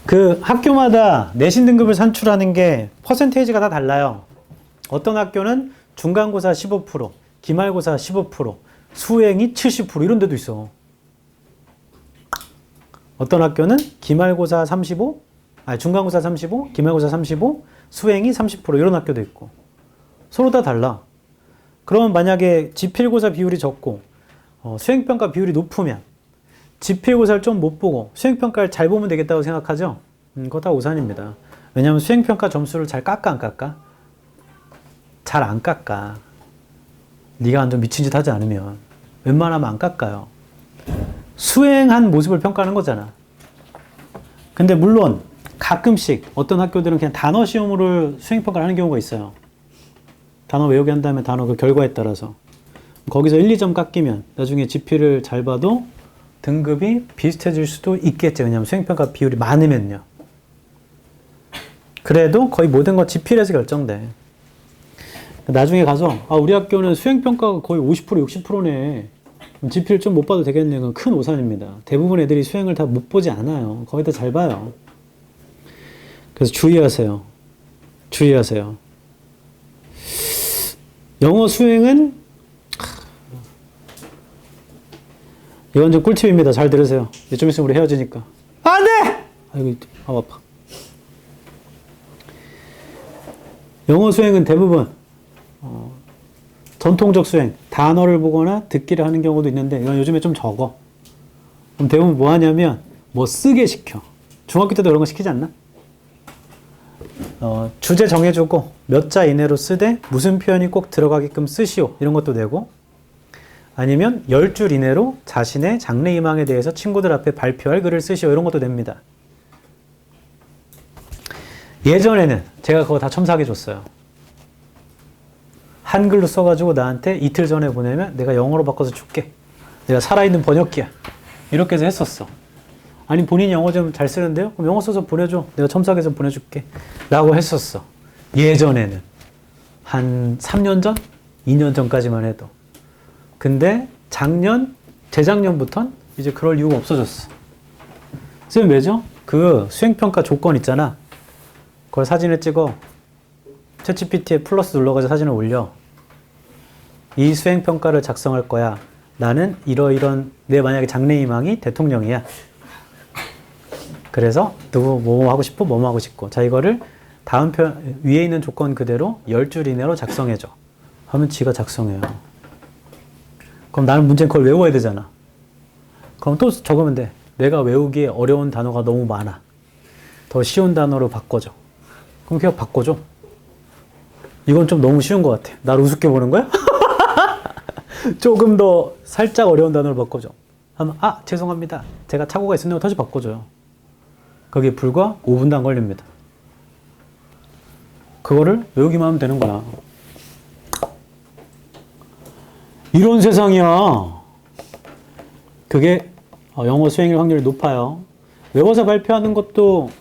그 학교마다 내신 등급을 산출하는 게 퍼센테이지가 다 달라요. 어떤 학교는 중간고사 15%, 기말고사 15%, 수행이 70% 이런 데도 있어. 어떤 학교는 기말고사 35, 중간고사 35, 기말고사 35, 수행이 30% 이런 학교도 있고. 서로 다 달라. 그러면 만약에 지필고사 비율이 적고 수행평가 비율이 높으면 지필고사를 좀 못 보고 수행평가를 잘 보면 되겠다고 생각하죠? 그거 다 오산입니다. 왜냐하면 수행평가 점수를 잘 깎아 안 깎아? 잘 안 깎아. 네가 완전 미친 짓 하지 않으면 웬만하면 안 깎아요. 수행한 모습을 평가하는 거잖아. 근데 물론 가끔씩 어떤 학교들은 그냥 단어 시험으로 수행평가를 하는 경우가 있어요. 단어 외우게 한 다음에 단어 그 결과에 따라서 거기서 1, 2점 깎이면 나중에 지필을 잘 봐도 등급이 비슷해질 수도 있겠죠. 왜냐하면 수행평가 비율이 많으면요. 그래도 거의 모든 건 지필에서 결정돼. 나중에 가서 우리 학교는 수행평가가 거의 50% 60%네. 지필 좀 못 봐도 되겠네. 그건 큰 오산입니다. 대부분 애들이 수행을 다 못 보지 않아요. 거의 다 잘 봐요. 그래서 주의하세요. 주의하세요. 영어 수행은 이건 좀 꿀팁입니다. 잘 들으세요. 좀 있으면 우리 헤어지니까. 안 돼! 아이고, 아파. 영어 수행은 대부분 전통적 수행, 단어를 보거나 듣기를 하는 경우도 있는데 이건 요즘에 좀 적어. 그럼 대부분 뭐 하냐면 뭐 쓰게 시켜. 중학교 때도 그런 거 시키지 않나? 주제 정해주고 몇 자 이내로 쓰되 무슨 표현이 꼭 들어가게끔 쓰시오. 이런 것도 되고 아니면 10줄 이내로 자신의 장래희망에 대해서 친구들 앞에 발표할 글을 쓰시오. 이런 것도 됩니다. 예전에는 제가 그거 다 첨삭해 줬어요. 한글로 써가지고 나한테 이틀 전에 보내면 내가 영어로 바꿔서 줄게. 내가 살아있는 번역기야. 이렇게 해서 했었어. 아니 본인이 영어 좀 잘 쓰는데요? 그럼 영어 써서 보내줘. 내가 첨삭해서 보내줄게. 라고 했었어. 예전에는. 한 3년 전? 2년 전까지만 해도. 근데 재작년부터는 이제 그럴 이유가 없어졌어. 선생님 왜죠? 그 수행평가 조건 있잖아. 그걸 사진을 찍어 챗GPT에 플러스 눌러가지고 사진을 올려. 이 수행평가를 작성할 거야. 나는 이런 내 만약에 장래희망이 대통령이야. 그래서 누구 뭐 하고 싶고 뭐 하고 싶고 자 이거를 다음 위에 있는 조건 그대로 10줄 이내로 작성해줘. 하면 지가 작성해요. 그럼 나는 문제는 그걸 외워야 되잖아. 그럼 또 적으면 돼. 내가 외우기에 어려운 단어가 너무 많아. 더 쉬운 단어로 바꿔줘. 그럼 그냥 바꿔줘. 이건 좀 너무 쉬운 것 같아. 나를 우습게 보는 거야? 조금 더 살짝 어려운 단어로 바꿔줘. 하면 죄송합니다. 제가 착오가 있었는데 다시 바꿔줘요. 거기에 불과 5분도 안 걸립니다. 그거를 외우기만 하면 되는 거야. 이런 세상이야. 그게 영어 수행일 확률이 높아요. 외워서 발표하는 것도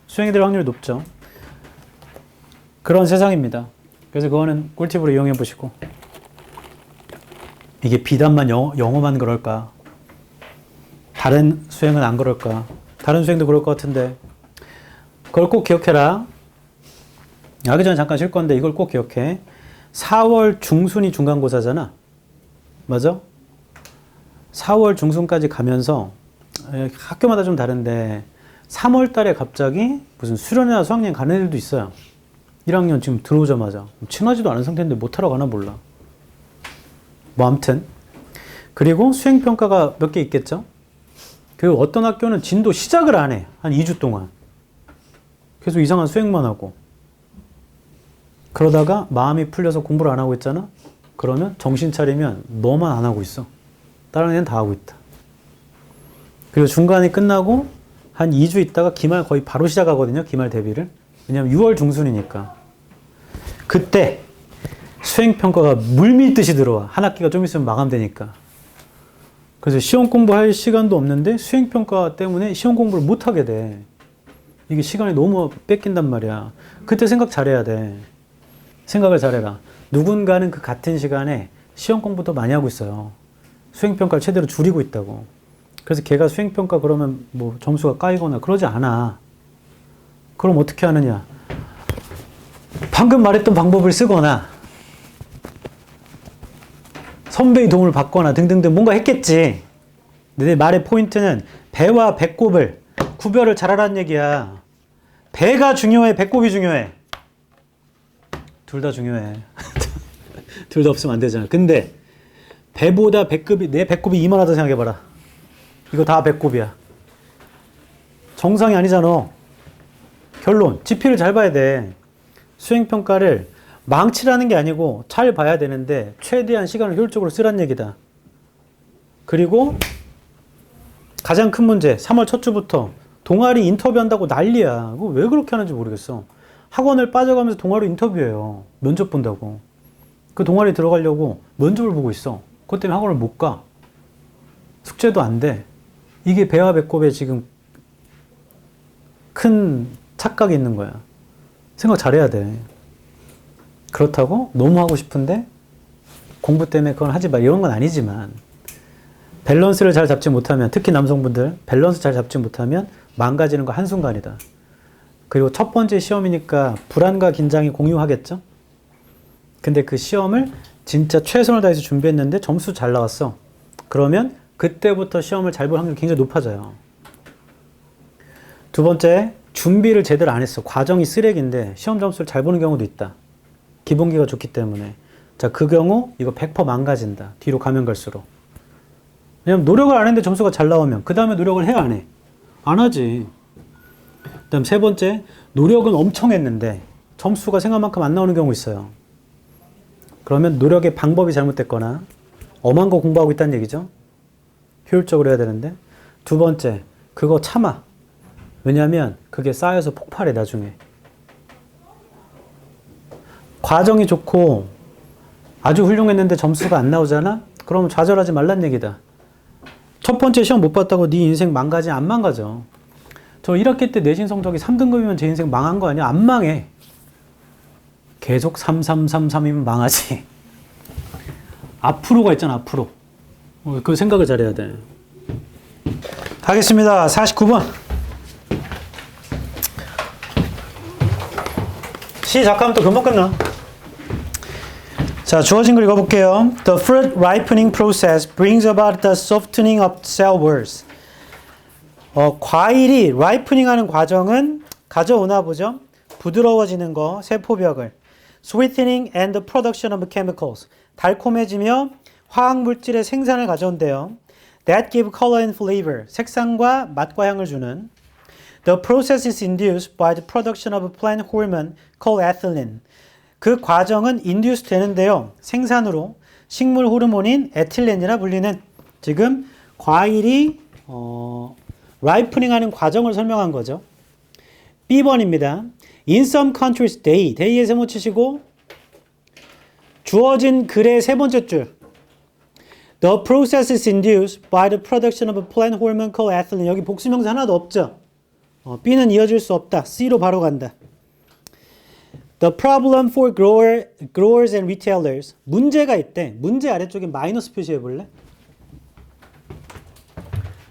수행이 될 확률이 높죠. 그런 세상입니다. 그래서 그거는 꿀팁으로 이용해 보시고. 이게 비단만 영어만 그럴까? 다른 수행은 안 그럴까? 다른 수행도 그럴 것 같은데. 그걸 꼭 기억해라. 하기 전에 잠깐 쉴 건데 이걸 꼭 기억해. 4월 중순이 중간고사잖아. 맞아? 4월 중순까지 가면서 학교마다 좀 다른데 3월 달에 갑자기 무슨 수련회나 수학여행 가는 애들도 있어요. 1학년 지금 들어오자마자. 친하지도 않은 상태인데 못하러 가나 몰라. 뭐 아무튼. 그리고 수행평가가 몇 개 있겠죠? 그리고 어떤 학교는 진도 시작을 안 해. 한 2주 동안. 계속 이상한 수행만 하고. 그러다가 마음이 풀려서 공부를 안 하고 있잖아? 그러면 정신 차리면 너만 안 하고 있어. 다른 애는 다 하고 있다. 그리고 중간에 끝나고 한 2주 있다가 기말 거의 바로 시작하거든요. 기말 대비를. 왜냐면 6월 중순이니까. 그때 수행평가가 물밀듯이 들어와. 한 학기가 좀 있으면 마감되니까. 그래서 시험 공부할 시간도 없는데 수행평가 때문에 시험 공부를 못하게 돼. 이게 시간이 너무 뺏긴단 말이야. 그때 생각 잘해야 돼. 생각을 잘해라. 누군가는 그 같은 시간에 시험 공부 더 많이 하고 있어요. 수행평가를 최대로 줄이고 있다고. 그래서 걔가 수행평가 그러면 뭐 점수가 까이거나 그러지 않아. 그럼 어떻게 하느냐. 방금 말했던 방법을 쓰거나 선배의 도움을 받거나 등등등 뭔가 했겠지. 내 말의 포인트는 배와 배꼽을 구별을 잘하라는 얘기야. 배가 중요해, 배꼽이 중요해? 둘 다 중요해. 둘 다 없으면 안 되잖아. 근데 배보다 배꼽이, 내 배꼽이 이만하다 생각해봐라. 이거 다 배꼽이야. 정상이 아니잖아. 결론, 지필을 잘 봐야 돼. 수행평가를 망치라는 게 아니고 잘 봐야 되는데 최대한 시간을 효율적으로 쓰란 얘기다. 그리고 가장 큰 문제, 3월 첫 주부터 동아리 인터뷰한다고 난리야. 그거 왜 그렇게 하는지 모르겠어. 학원을 빠져가면서 동아리 인터뷰해요. 면접 본다고. 그 동아리 들어가려고 면접을 보고 있어. 그것 때문에 학원을 못 가. 숙제도 안 돼. 이게 배와 배꼽에 지금 큰 착각이 있는 거야. 생각 잘해야 돼. 그렇다고 너무 하고 싶은데 공부 때문에 그건 하지 마. 이런 건 아니지만 밸런스를 잘 잡지 못하면, 특히 남성분들 밸런스 잘 잡지 못하면 망가지는 거 한순간이다. 그리고 첫 번째 시험이니까 불안과 긴장이 공유하겠죠? 근데 그 시험을 진짜 최선을 다해서 준비했는데 점수 잘 나왔어. 그러면 그때부터 시험을 잘 볼 확률이 굉장히 높아져요. 두 번째, 준비를 제대로 안 했어. 과정이 쓰레기인데 시험 점수를 잘 보는 경우도 있다. 기본기가 좋기 때문에. 자, 그 경우 이거 100% 망가진다. 뒤로 가면 갈수록. 왜냐면 노력을 안 했는데 점수가 잘 나오면 그 다음에 노력을 해, 안 해? 안 하지. 그 다음 세 번째, 노력은 엄청 했는데 점수가 생각만큼 안 나오는 경우 있어요. 그러면 노력의 방법이 잘못됐거나 엄한 거 공부하고 있다는 얘기죠. 효율적으로 해야 되는데. 두 번째, 그거 참아. 왜냐면 그게 쌓여서 폭발해, 나중에. 과정이 좋고 아주 훌륭했는데 점수가 안 나오잖아? 그러면 좌절하지 말란 얘기다. 첫 번째 시험 못 봤다고 네 인생 망가지? 안 망가져. 저 1학기 때 내신 성적이 3등급이면 제 인생 망한 거 아니야? 안 망해. 계속 3333이면 망하지. 앞으로가 있잖아, 앞으로. 그 생각을 잘해야 돼. 가겠습니다. 49번. 시작하면 또 금방 끝나. 자, 주어진 걸 읽어볼게요. The fruit ripening process brings about the softening of cell walls. 과일이 ripening 하는 과정은 가져오나 보죠. 부드러워지는 거, 세포벽을. Sweetening and the production of chemicals. 달콤해지며 화학물질의 생산을 가져온대요. That give color and flavor. 색상과 맛과 향을 주는. The process is induced by the production of a plant hormone called ethylene. 그 과정은 induce 되는데요. 생산으로 식물 호르몬인 에틸렌이라 불리는. 지금 과일이 ripening 하는 과정을 설명한 거죠. B번입니다. In some countries, day에 세모 치시고 주어진 글의 세 번째 줄. The process is induced by the production of a plant hormone called ethylene. 여기 복수명사 하나도 없죠. B는 이어질 수 없다. C로 바로 간다. The problem for growers and retailers. 문제가 있대. 문제 아래쪽에 마이너스 표시해 볼래?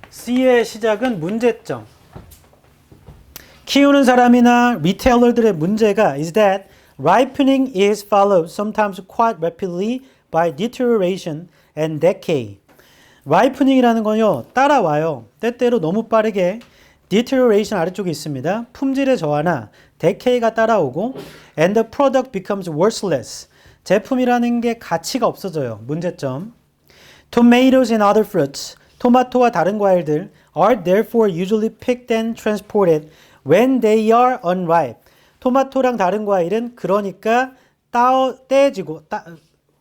C의 시작은 문제점. 키우는 사람이나 리테일러들의 문제가 is that ripening is followed sometimes quite rapidly by deterioration and decay. ripening이라는 건요, 따라와요. 때때로 너무 빠르게 deterioration 아래쪽에 있습니다. 품질의 저하나 decay가 따라오고 and the product becomes worthless. 제품이라는 게 가치가 없어져요. 문제점. Tomatoes and other fruits. 토마토와 다른 과일들 are therefore usually picked and transported when they are unripe. 토마토랑 다른 과일은 그러니까 떼지고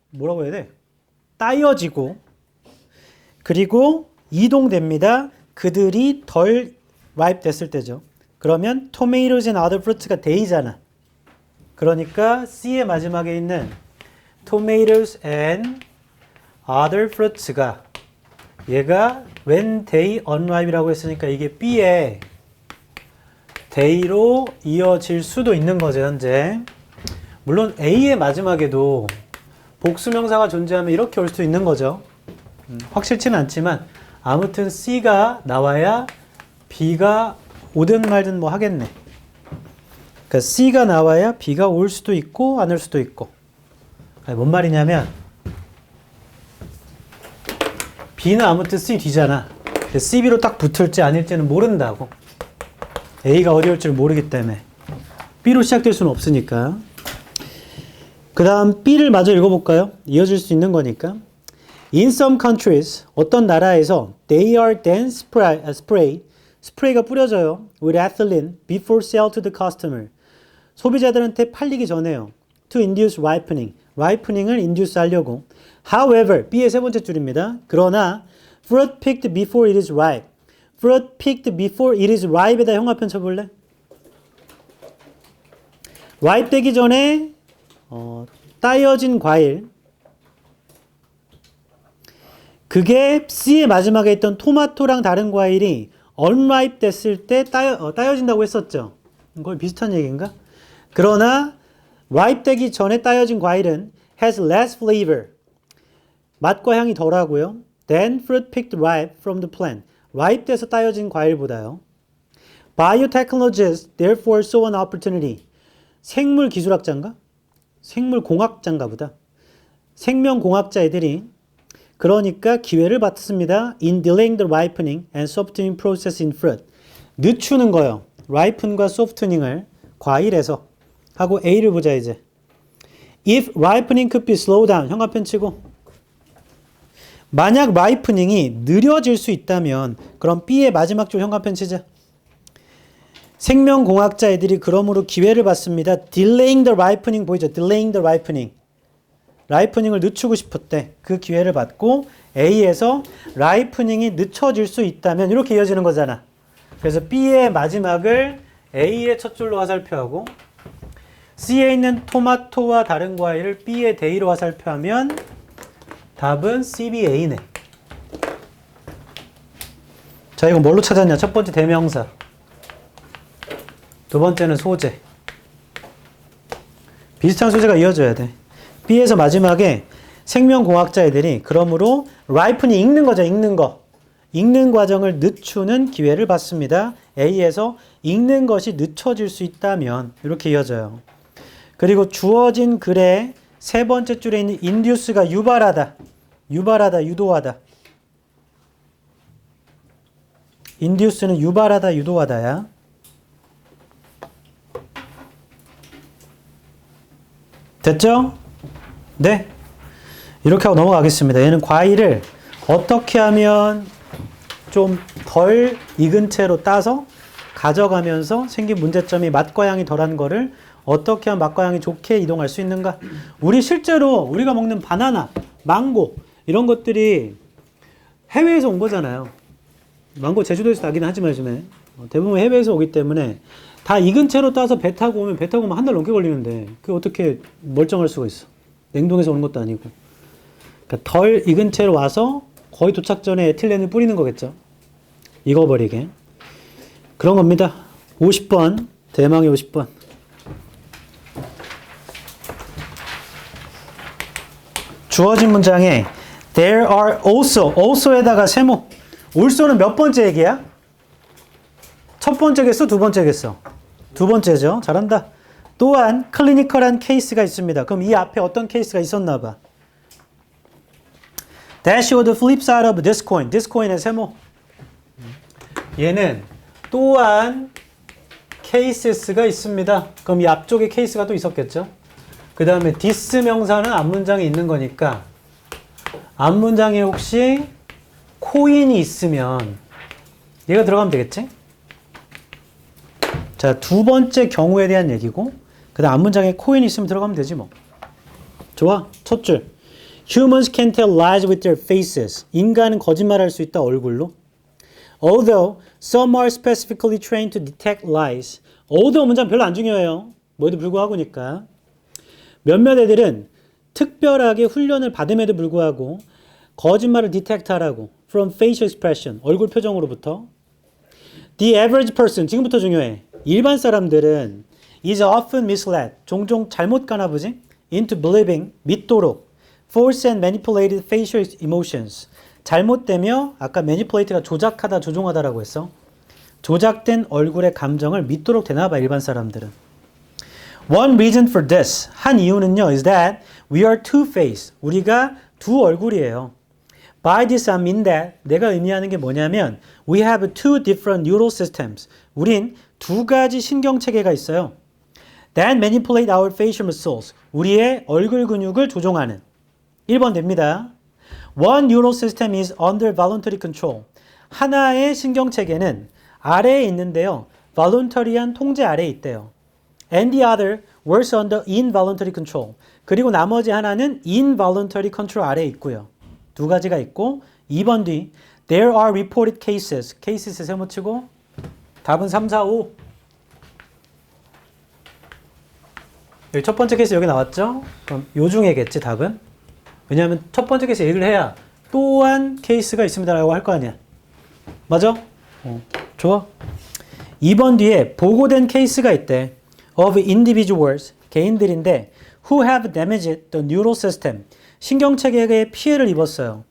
뭐라고 해야 돼? 따여지고 그리고 이동됩니다. 그들이 덜 ripe 됐을 때죠. 그러면 tomatoes and other fruits가 they잖아. 그러니까 C의 마지막에 있는 tomatoes and other fruits가 얘가 when they unripe이라고 했으니까 이게 B에 they로 이어질 수도 있는 거죠, 현재. 물론 A의 마지막에도 복수명사가 존재하면 이렇게 올 수도 있는 거죠. 확실치는 않지만 아무튼 C가 나와야 B가 오든 말든 뭐 하겠네. 그러니까 C가 나와야 B가 올 수도 있고 안 올 수도 있고. 아니, 뭔 말이냐면 B는 아무튼 C 뒤잖아. CB로 딱 붙을지 아닐지는 모른다고. A가 어디 올지를 모르기 때문에 B로 시작될 수는 없으니까. 그 다음 B를 마저 읽어볼까요? 이어질 수 있는 거니까. In some countries, 어떤 나라에서 they are then 스프레이가 뿌려져요. with ethylene before sale to the customer. 소비자들한테 팔리기 전에요. to induce ripening. ripening을 induce 하려고. However, B의 세 번째 줄입니다. 그러나 fruit picked before it is ripe. fruit picked before it is ripe에다 형합편 쳐볼래? ripe 되기 전에 따여진 과일. 그게 C의 마지막에 있던 토마토랑 다른 과일이 unripe 됐을 때 따여진다고 했었죠. 거의 비슷한 얘기인가? 그러나 ripe 되기 전에 따여진 과일은 has less flavor. 맛과 향이 덜하고요. than fruit picked ripe from the plant. ripe 돼서 따여진 과일보다요. Biotechnologists therefore saw an opportunity. 생물 기술학자인가? 생물공학자인가 보다. 생명공학자 애들이 그러니까 기회를 받습니다. In delaying the ripening and softening process in fruit. 늦추는 거요. ripen과 softening을 과일에서 하고 A를 보자 이제. If ripening could be slowed down. 형광펜 치고. 만약 ripening이 느려질 수 있다면 그럼 B의 마지막 줄 형광펜 치자. 생명공학자 애들이 그러므로 기회를 받습니다. Delaying the ripening 보이죠? Delaying the ripening. 라이프닝을 늦추고 싶었대. 그 기회를 받고 A에서 라이프닝이 늦춰질 수 있다면 이렇게 이어지는 거잖아. 그래서 B의 마지막을 A의 첫 줄로 화살표하고 C에 있는 토마토와 다른 과일을 B의 데이로 화살표하면 답은 CBA네. 자, 이거 뭘로 찾았냐? 첫 번째 대명사. 두 번째는 소재. 비슷한 소재가 이어져야 돼. B에서 마지막에 생명공학자 애들이 그러므로 ripen이 익는 거죠. 익는 거. 익는 과정을 늦추는 기회를 받습니다. A에서 익는 것이 늦춰질 수 있다면 이렇게 이어져요. 그리고 주어진 글의 세 번째 줄에 있는 induce가 유발하다. 유발하다, 유도하다. induce는 유발하다, 유도하다야. 됐죠? 네. 이렇게 하고 넘어가겠습니다. 얘는 과일을 어떻게 하면 좀 덜 익은 채로 따서 가져가면서 생긴 문제점이 맛과 향이 덜한 거를 어떻게 하면 맛과 향이 좋게 이동할 수 있는가? 우리 실제로 우리가 먹는 바나나, 망고 이런 것들이 해외에서 온 거잖아요. 망고 제주도에서 나긴 하지만 요즘에 대부분 해외에서 오기 때문에 다 익은 채로 따서 배 타고 오면 한 달 넘게 걸리는데 그게 어떻게 멀쩡할 수가 있어? 냉동에서 오는 것도 아니고. 그러니까 덜 익은 채로 와서 거의 도착 전에 에틸렌을 뿌리는 거겠죠. 익어버리게. 그런 겁니다. 50번. 대망의 50번. 주어진 문장에 There are also에다가 세모. also는 몇 번째 얘기야? 첫 번째겠어? 두 번째겠어? 두 번째죠. 잘한다. 또한 클리니컬한 케이스가 있습니다. 그럼 이 앞에 어떤 케이스가 있었나 봐. That show the flip side of this coin. This coin의 세모. 얘는 또한 cases가 있습니다. 그럼 이 앞쪽에 case가 또 있었겠죠? 그 다음에 this 명사는 앞문장에 있는 거니까 앞문장에 혹시 코인이 있으면 얘가 들어가면 되겠지? 자, 두 번째 경우에 대한 얘기고 그 다음 앞문장에 코인이 있으면 들어가면 되지 뭐. 좋아. 첫 줄. Humans can tell lies with their faces. 인간은 거짓말할 수 있다 얼굴로. Although some are specifically trained to detect lies. Although 문장 별로 안 중요해요. 뭐에도 불구하고니까. 몇몇 애들은 특별하게 훈련을 받음에도 불구하고 거짓말을 디텍트하라고. From facial expression. 얼굴 표정으로부터. The average person. 지금부터 중요해. 일반 사람들은 is often misled. 종종 잘못 가나 보지? Into believing. 믿도록. Forced and manipulated facial emotions. 잘못되며 아까 manipulate가 조작하다, 조종하다라고 했어. 조작된 얼굴의 감정을 믿도록 되나 봐, 일반 사람들은. One reason for this. 한 이유는요, is that we are two-faced. 우리가 두 얼굴이에요. By this I mean that. 내가 의미하는 게 뭐냐면 we have two different neural systems. 우린 두 가지 신경체계가 있어요. That manipulate our facial muscles. 우리의 얼굴 근육을 조종하는. 1번 됩니다. One neural system is under voluntary control. 하나의 신경체계는 아래에 있는데요. voluntary한 통제 아래에 있대요. And the other works under involuntary control. 그리고 나머지 하나는 involuntary control 아래에 있고요. 두 가지가 있고 2번 뒤 There are reported cases. cases 세모치고 답은 3, 4, 5. 여기 첫 번째 케이스 여기 나왔죠? 그럼 요 중에겠지 답은? 왜냐하면 첫 번째 케이스 얘기를 해야 또한 케이스가 있습니다라고 할 거 아니야. 맞아? 좋아. 2번 뒤에 보고된 케이스가 있대. Of individuals, 개인들인데 who have damaged the neural system, 신경체계에 피해를 입었어요.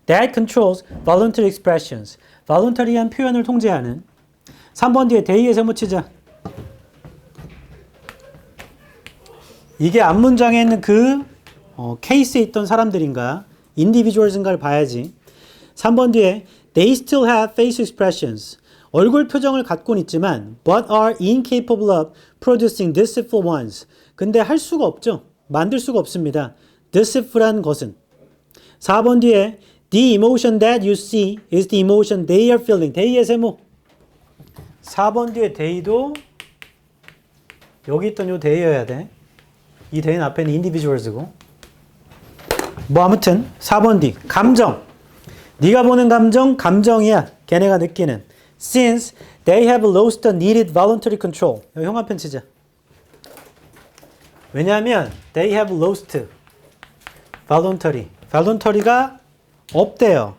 That controls voluntary expressions, voluntary한 표현을 통제하는. 3번 뒤에 대의에 세모치자. 이게 앞문장에 있는 그 케이스에 있던 사람들인가 individuals인가를 봐야지. 3번 뒤에 they still have facial expressions. 얼굴 표정을 갖고는 있지만 but are incapable of producing deceitful ones. 근데 할 수가 없죠. 만들 수가 없습니다. deceitful한 것은. 4번 뒤에 the emotion that you see is the emotion they are feeling. they의 세모. 4번 뒤에 they도 여기 있던 요 they여야 돼. 이 they는 앞에는 individuals고. 뭐 아무튼 4번 뒤 감정. 네가 보는 감정 감정이야. 걔네가 느끼는. Since they have lost the needed voluntary control. 여기 형광펜 치자. 왜냐하면 they have lost voluntary. voluntary가 없대요.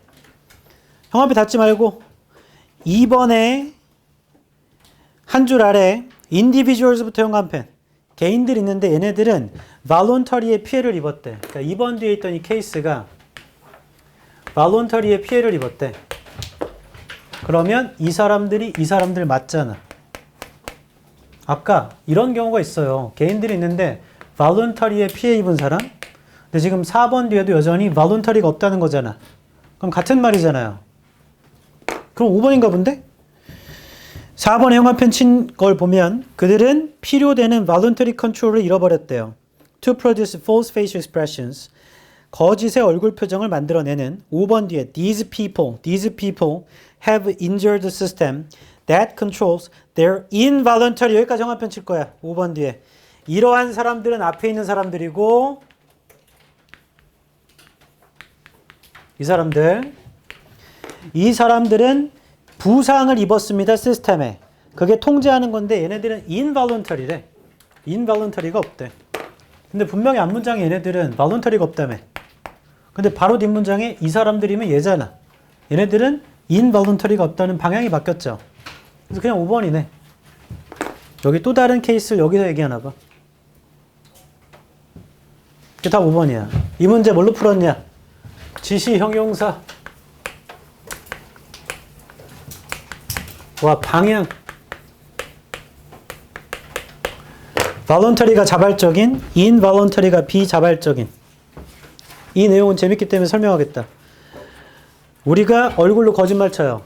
형광펜 닫지 말고 2번에 한 줄 아래 individuals부터 형광펜. 개인들 있는데 얘네들은 voluntary의 피해를 입었대. 그러니까 2번 뒤에 있던 이 케이스가 voluntary의 피해를 입었대. 그러면 이 사람들 맞잖아. 아까 이런 경우가 있어요. 개인들이 있는데 voluntary의 피해 입은 사람? 근데 지금 4번 뒤에도 여전히 voluntary가 없다는 거잖아. 그럼 같은 말이잖아요. 그럼 5번인가 본데? 4번에 형광펜 친 걸 보면 그들은 필요되는 voluntary control을 잃어버렸대요. To produce false facial expressions. 거짓의 얼굴 표정을 만들어내는 5번 뒤에 these people have injured the system that controls their involuntary. 여기까지 형광펜 칠 거야. 5번 뒤에. 이러한 사람들은 앞에 있는 사람들이고 이 사람들은 부상을 입었습니다. 시스템에. 그게 통제하는 건데 얘네들은 involuntary래. involuntary가 없대. 근데 분명히 앞문장에 얘네들은 voluntary가 없다며. 근데 바로 뒷문장에 이 사람들이면 얘잖아. 얘네들은 involuntary가 없다는 방향이 바뀌었죠. 그래서 그냥 5번이네. 여기 또 다른 케이스를 여기서 얘기하나 봐. 이게 다 5번이야. 이 문제 뭘로 풀었냐? 지시 형용사. 와, 방향. voluntary가 자발적인, involuntary가 비자발적인. 이 내용은 재밌기 때문에 설명하겠다. 우리가 얼굴로 거짓말 쳐요.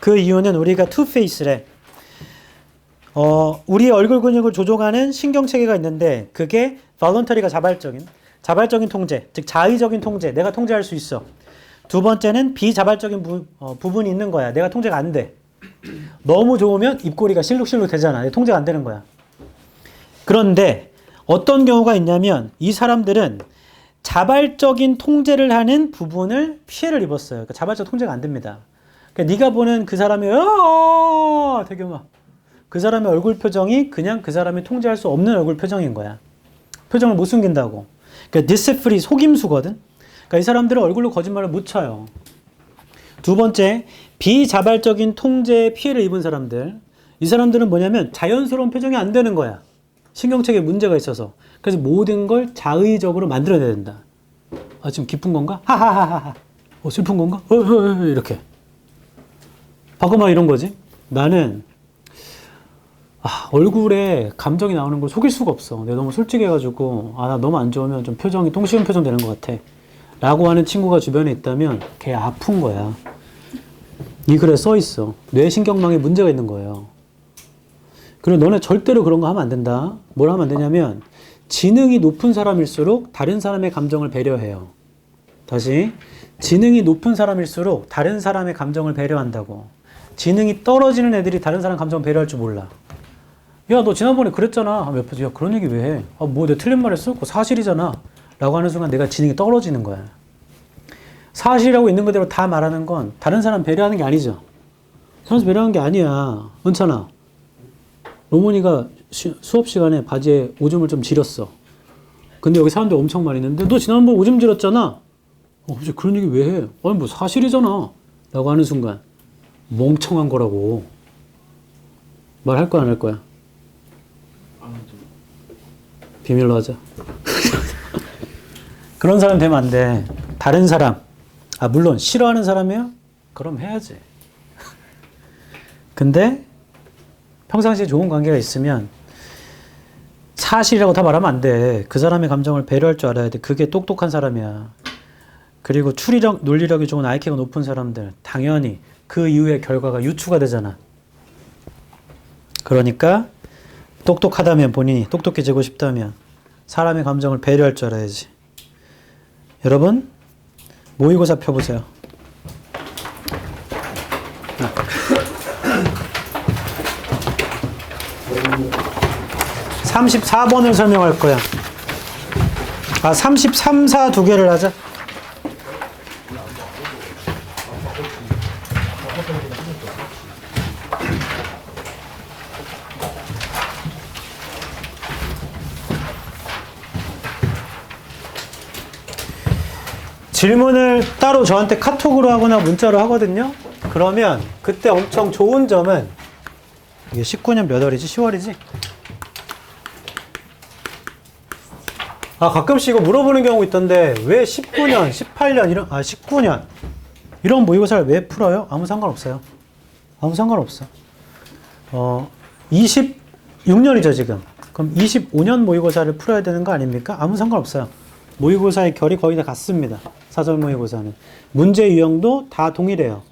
그 이유는 우리가 투페이스래. 우리 얼굴 근육을 조종하는 신경체계가 있는데 그게 voluntary가 자발적인 통제, 즉 자의적인 통제, 내가 통제할 수 있어. 두 번째는 비자발적인 부분이 있는 거야. 내가 통제가 안 돼. 너무 좋으면 입꼬리가 실룩실룩 되잖아. 통제가 안 되는 거야. 그런데 어떤 경우가 있냐면 이 사람들은 자발적인 통제를 하는 부분을 피해를 입었어요. 그러니까 자발적 통제가 안 됩니다. 그러니까 네가 보는 그 사람이 되게 막 그 사람의 얼굴 표정이 그냥 그 사람이 통제할 수 없는 얼굴 표정인 거야. 표정을 못 숨긴다고. 그러니까 deceitfully 속임수거든. 그러니까 이 사람들은 얼굴로 거짓말을 못 쳐요. 두 번째, 비자발적인 통제에 피해를 입은 사람들. 이 사람들은 뭐냐면 자연스러운 표정이 안 되는 거야. 신경체계에 문제가 있어서. 그래서 모든 걸 자의적으로 만들어내야 된다. 지금 기쁜 건가? 하하하하. 슬픈 건가? 이렇게. 방금 막 이런 거지. 나는 얼굴에 감정이 나오는 걸 속일 수가 없어. 내가 너무 솔직해가지고 나 너무 안 좋으면 좀 표정이 똥쉬운 표정 되는 것 같아. 라고 하는 친구가 주변에 있다면 걔 아픈 거야. 이 글에 써 있어. 뇌신경망에 문제가 있는 거예요. 그리고 너네 절대로 그런 거 하면 안 된다. 뭘 하면 안 되냐면 지능이 높은 사람일수록 다른 사람의 감정을 배려해요. 다시. 지능이 높은 사람일수록 다른 사람의 감정을 배려한다고. 지능이 떨어지는 애들이 다른 사람 감정을 배려할 줄 몰라. 야, 너 지난번에 그랬잖아. 야, 그런 얘기 왜 해? 뭐 내가 틀린 말 했어? 그거 사실이잖아. 라고 하는 순간 내가 지능이 떨어지는 거야. 사실이라고 있는 그대로 다 말하는 건 다른 사람 배려하는 게 아니죠. 사람 배려하는 게 아니야. 은찬아. 로몬이가 수업 시간에 바지에 오줌을 좀 지렸어. 근데 여기 사람들 엄청 많이 있는데 너 지난번 오줌 지렸잖아. 이제 그런 얘기 왜 해? 뭐 사실이잖아. 라고 하는 순간 멍청한 거라고. 말할 거야 안 할 거야? 비밀로 하자. 그런 사람 되면 안 돼. 다른 사람. 물론 싫어하는 사람이야? 그럼 해야지. 근데 평상시에 좋은 관계가 있으면 사실이라고 다 말하면 안 돼. 그 사람의 감정을 배려할 줄 알아야 돼. 그게 똑똑한 사람이야. 그리고 추리력, 논리력이 좋은 IQ가 높은 사람들 당연히 그 이후의 결과가 유추가 되잖아. 그러니까 똑똑하다면, 본인이 똑똑해지고 싶다면 사람의 감정을 배려할 줄 알아야지. 여러분 모의고사 펴보세요. 34번을 설명할 거야. 33, 4 두 개를 하자. 질문을 따로 저한테 카톡으로 하거나 문자로 하거든요. 그러면 그때 엄청 좋은 점은 이게 19년 몇 월이지? 10월이지? 가끔씩 이거 물어보는 경우 있던데 왜 19년, 18년 19년 이런 모의고사를 왜 풀어요? 아무 상관없어요. 아무 상관없어. 26년이죠 지금. 그럼 25년 모의고사를 풀어야 되는 거 아닙니까? 아무 상관없어요. 모의고사의 결이 거의 다 같습니다. 사설 모의고사는. 문제 유형도 다 동일해요.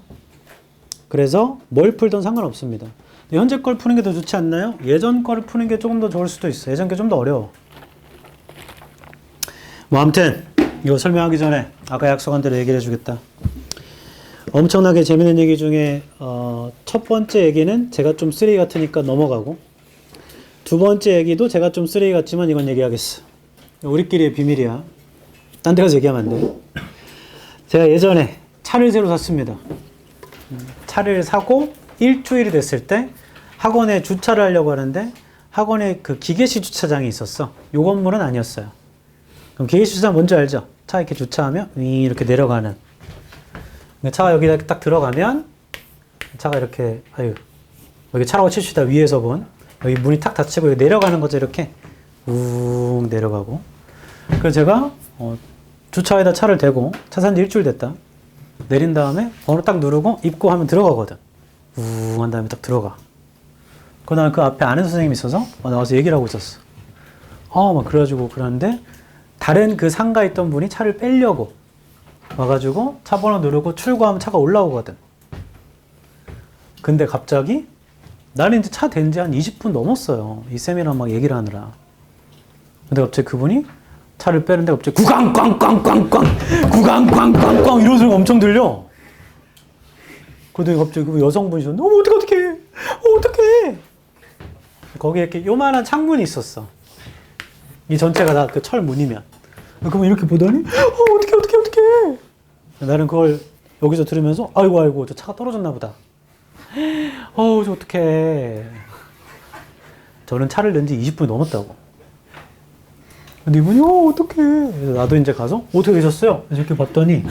그래서 뭘 풀든 상관없습니다. 현재 걸 푸는 게 더 좋지 않나요? 예전 거를 푸는 게 조금 더 좋을 수도 있어. 예전 게 좀 더 어려워. 아무튼 이거 설명하기 전에 아까 약속한 대로 얘기를 해주겠다. 엄청나게 재밌는 얘기 중에 첫 번째 얘기는 제가 좀 쓰레기 같으니까 넘어가고, 두 번째 얘기도 제가 좀 쓰레기 같지만 이건 얘기하겠어. 우리끼리의 비밀이야. 딴 데 가서 얘기하면 안 돼. 제가 예전에 차를 새로 샀습니다. 차를 사고 일주일이 됐을 때 학원에 주차를 하려고 하는데 학원에 그 기계식 주차장이 있었어. 요 건물은 아니었어요. 그럼 기계식 주차장 뭔지 알죠? 차 이렇게 주차하면 이렇게 내려가는. 차가 여기다 딱 들어가면 차가 이렇게 여기 차라고 칩시다. 위에서 본 여기 문이 탁 닫히고 여기 내려가는 거죠. 이렇게 우 내려가고. 그래서 제가 주차에다 차를 대고 차 산 지 일주일 됐다. 내린 다음에 번호 딱 누르고 입고 하면 들어가거든. 우 한 다음에 딱 들어가. 그 다음에 그 앞에 아는 선생님이 있어서 나와서 얘기를 하고 있었어. 막 그래가지고 그러는데 다른 그 상가에 있던 분이 차를 빼려고 와가지고 차 번호 누르고 출고하면 차가 올라오거든. 근데 갑자기 나는 이제 차 된 지 한 20분 넘었어요. 이 쌤이랑 막 얘기를 하느라. 근데 갑자기 그분이 차를 빼는데 갑자기 구강꽝꽝꽝꽝 구강꽝꽝꽝 이런 소리가 엄청 들려. 그러더니 갑자기 그 여성분이셨는데 어머 어떡해 어떡해. 거기에 이렇게 요만한 창문이 있었어. 이 전체가 다 그 철문이면. 그러면 이렇게 보더니 어떡해. 나는 그걸 여기서 들으면서 아이고 저 차가 떨어졌나 보다. 저 어떡해. 저는 차를 낸 지 20분이 넘었다고. 근데 이분이 어떡해. 그래서 나도 이제 가서 어떻게 계셨어요? 그래서 이렇게 봤더니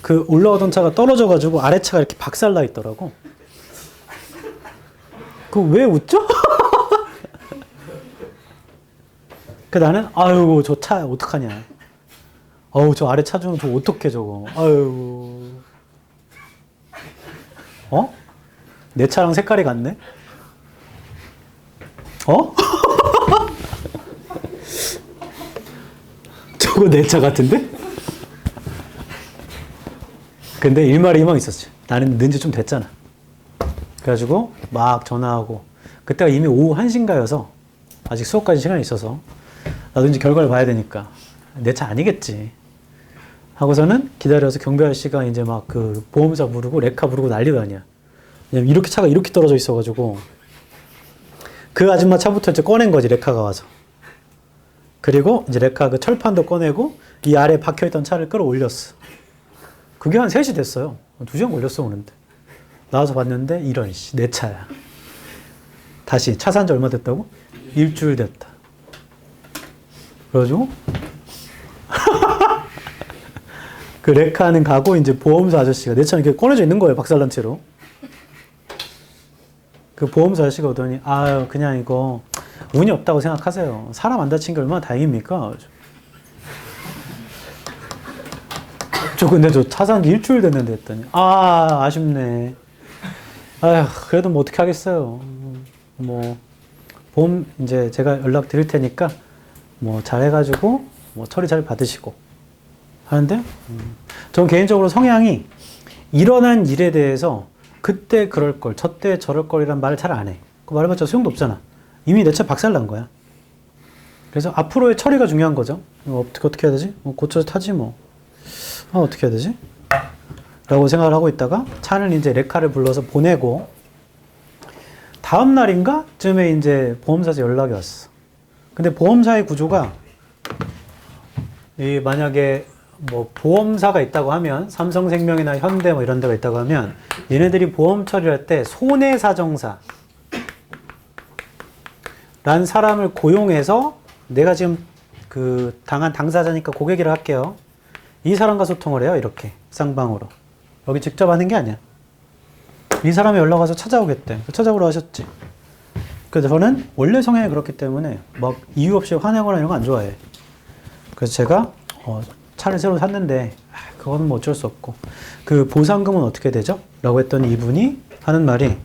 그 올라오던 차가 떨어져가지고 아래 차가 이렇게 박살나 있더라고. 그 왜 웃죠? 그 나는 아유 저 차 어떡하냐. 저 아래 차 주는 저 어떡해 저거. 아유. 내 차랑 색깔이 같네? 저거 내 차 같은데? 근데 일말이망 있었지. 나는 는지 좀 됐잖아. 그래가지고 막 전화하고 그때가 이미 오후 1시인가여서 아직 수업까지 시간이 있어서 나도 이제 결과를 봐야 되니까 내 차 아니겠지 하고서는 기다려서 경비 아저씨가 이제 막 그 보험사 부르고 레카 부르고 난리도 아니야. 왜냐면 이렇게 차가 이렇게 떨어져 있어가지고 그 아줌마 차부터 이제 꺼낸 거지 레카가 와서. 그리고 이제 레카 그 철판도 꺼내고 이 아래 박혀있던 차를 끌어올렸어. 그게 한 3시 됐어요. 2시간 걸렸어 오는데. 나와서 봤는데 이런 내 차야. 다시 차 산 지 얼마 됐다고? 일주일 됐다. 그래가지고 그 레카는 가고 이제 보험사 아저씨가 내 차는 이렇게 꺼내져 있는 거예요. 박살난 채로. 그 보험사 아저씨가 오더니 아유 그냥 이거 운이 없다고 생각하세요. 사람 안 다친 게 얼마나 다행입니까? 저 근데 저 차 산 지 일주일 됐는데 했더니 아쉽네. 아휴 그래도 뭐 어떻게 하겠어요. 뭐 보험 이제 제가 연락 드릴 테니까 뭐 잘해가지고 뭐 처리 잘 받으시고 하는데 전 개인적으로 성향이 일어난 일에 대해서 그때 그럴 걸, 저때 저럴 걸이란 말을 잘 안 해. 그 말해봤자 소용도 없잖아. 이미 내 차 박살난 거야. 그래서 앞으로의 처리가 중요한 거죠. 어떻게 해야 되지? 고쳐서 타지 뭐. 어떻게 해야 되지? 라고 생각을 하고 있다가 차는 이제 레카를 불러서 보내고 다음 날인가? 쯤에 이제 보험사에서 연락이 왔어. 근데 보험사의 구조가 만약에 뭐 보험사가 있다고 하면 삼성생명이나 현대 뭐 이런 데가 있다고 하면 얘네들이 보험 처리할 때 손해사정사 란 사람을 고용해서 내가 지금 그 당한 당사자니까 고객이라 할게요. 이 사람과 소통을 해요. 이렇게 쌍방으로. 여기 직접 하는 게 아니야. 이 사람이 연락 와서 찾아오겠대. 찾아오러 하셨지. 그래서 저는 원래 성향이 그렇기 때문에 막 이유 없이 화내거나 이런 거 안 좋아해. 그래서 제가 차를 새로 샀는데 그거는 뭐 어쩔 수 없고 그 보상금은 어떻게 되죠? 라고 했더니 이분이 하는 말이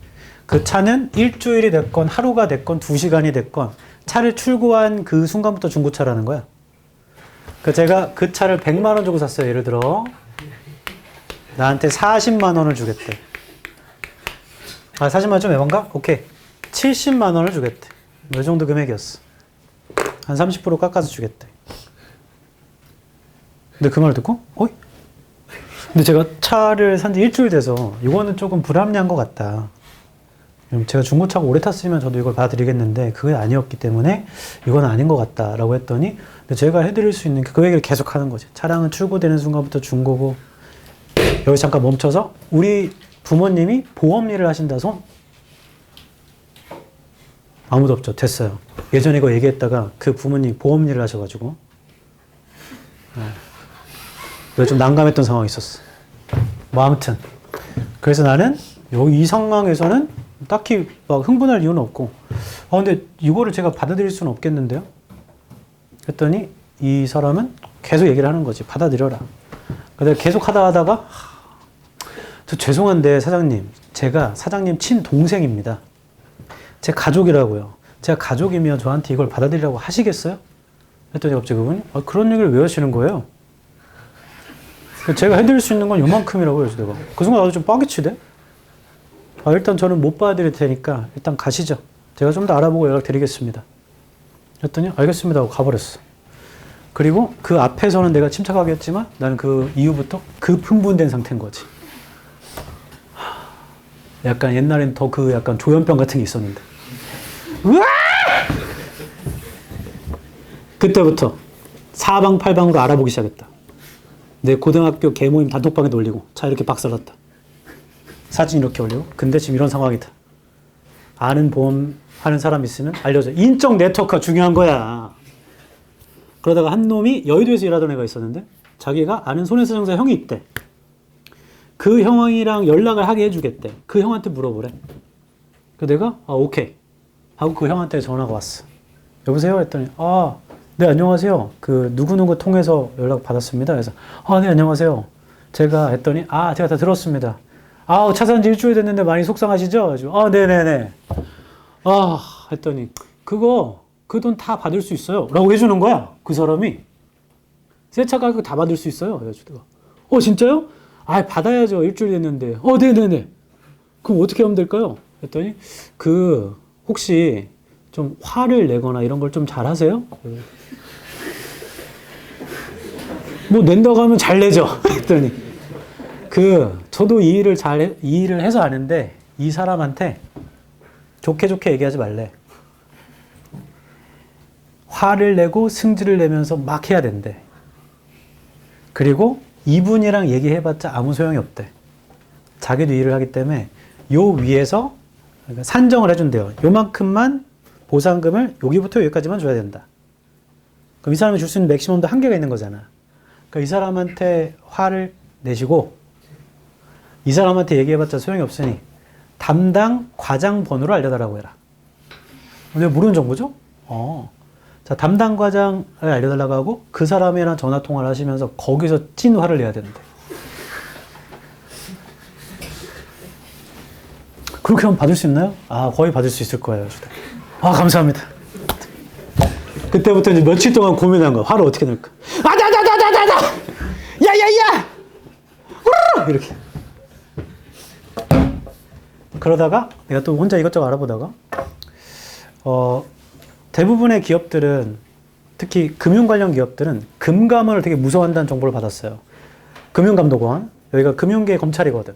그 차는 일주일이 됐건 하루가 됐건 2시간이 됐건 차를 출고한 그 순간부터 중고차라는 거야. 그 제가 그 차를 100만 원 주고 샀어요. 예를 들어 나한테 40만 원을 주겠대. 40만 원 좀 애반가? 오케이. 70만 원을 주겠대. 이 정도 금액이었어. 한 30% 깎아서 주겠대. 근데 그 말을 듣고 어이? 근데 제가 차를 산 지 일주일 돼서 이거는 조금 불합리한 것 같다. 제가 중고차가 오래 탔으면 저도 이걸 봐드리겠는데 그게 아니었기 때문에 이건 아닌 것 같다라고 했더니 근데 제가 해드릴 수 있는 그 얘기를 계속 하는 거지. 차량은 출고되는 순간부터 중고고. 여기 잠깐 멈춰서 우리 부모님이 보험 일을 하신다 손? 아무도 없죠. 됐어요. 예전에 이거 얘기했다가 그 부모님이 보험 일을 하셔가지고 좀 난감했던 상황이 있었어. 뭐 아무튼 그래서 나는 여기 이 상황에서는 딱히 막 흥분할 이유는 없고 근데 이거를 제가 받아들일 수는 없겠는데요? 했더니 이 사람은 계속 얘기를 하는 거지. 받아들여라. 근데 계속 하다가 저 죄송한데 사장님 제가 사장님 친동생입니다. 제 가족이라고요. 제가 가족이면 저한테 이걸 받아들이라고 하시겠어요? 했더니 갑자기 그분이 그런 얘기를 왜 하시는 거예요? 제가 해드릴 수 있는 건 요만큼이라고 해서 내가. 그 순간 나도 좀 뻐개치대. 일단 저는 못 봐드릴 테니까 일단 가시죠. 제가 좀 더 알아보고 연락드리겠습니다. 그랬더니 알겠습니다 하고 가버렸어. 그리고 그 앞에서는 내가 침착하게 했지만 나는 그 이후부터 급흥분된 상태인 거지. 약간 옛날엔 더 그 약간 조현병 같은 게 있었는데. 으아! 그때부터 사방팔방으로 알아보기 시작했다. 내 고등학교 개모임 단톡방에 올리고 자 이렇게 박살났다. 사진 이렇게 올리고 근데 지금 이런 상황이다. 아는 보험 하는 사람 있으면 알려줘. 인적 네트워크가 중요한 거야. 그러다가 한 놈이 여의도에서 일하던 애가 있었는데 자기가 아는 손해배상사 형이 있대. 그 형이랑 연락을 하게 해주겠대. 그 형한테 물어보래. 그래서 내가 오케이 하고 그 형한테 전화가 왔어. 여보세요? 했더니 네 안녕하세요. 그 누구누구 통해서 연락 받았습니다. 그래서 네 안녕하세요. 제가 했더니 제가 다 들었습니다. 차 산 지 일주일 됐는데 많이 속상하시죠? 그래서 네네네. 했더니 그 돈 다 받을 수 있어요. 라고 해주는 거야. 그 사람이. 새 차 가격 다 받을 수 있어요. 그래가지고 내가 진짜요? 받아야죠. 일주일 됐는데. 네네네. 그럼 어떻게 하면 될까요? 했더니 혹시 좀 화를 내거나 이런 걸 좀 잘하세요? 뭐 낸다고 하면 잘 내죠. 했더니 저도 이 일을 해서 아는데 이 사람한테 좋게 얘기하지 말래. 화를 내고 승질을 내면서 막 해야 된대. 그리고 이분이랑 얘기해봤자 아무 소용이 없대. 자기도 일을 하기 때문에 요 위에서 산정을 해준대요. 요만큼만 보상금을 여기부터 여기까지만 줘야 된다. 그럼 이 사람이 줄 수 있는 맥시멈도 한계가 있는 거잖아. 그러니까 이 사람한테 화를 내시고 이 사람한테 얘기해봤자 소용이 없으니 담당 과장 번호를 알려달라고 해라. 내가 모르는 정보죠? 자, 담당 과장을 알려달라고 하고 그 사람이랑 전화 통화를 하시면서 거기서 찐 화를 내야 되는데. 그렇게 하면 받을 수 있나요? 거의 받을 수 있을 거예요. 감사합니다. 그때부터 이제 며칠 동안 고민한 거야. 화를 어떻게 낼까? 야야야! 이렇게. 그러다가 내가 또 혼자 이것저것 알아보다가 대부분의 기업들은 특히 금융 관련 기업들은 금감원을 되게 무서워한다는 정보를 받았어요. 금융감독원. 여기가 금융계 검찰이거든.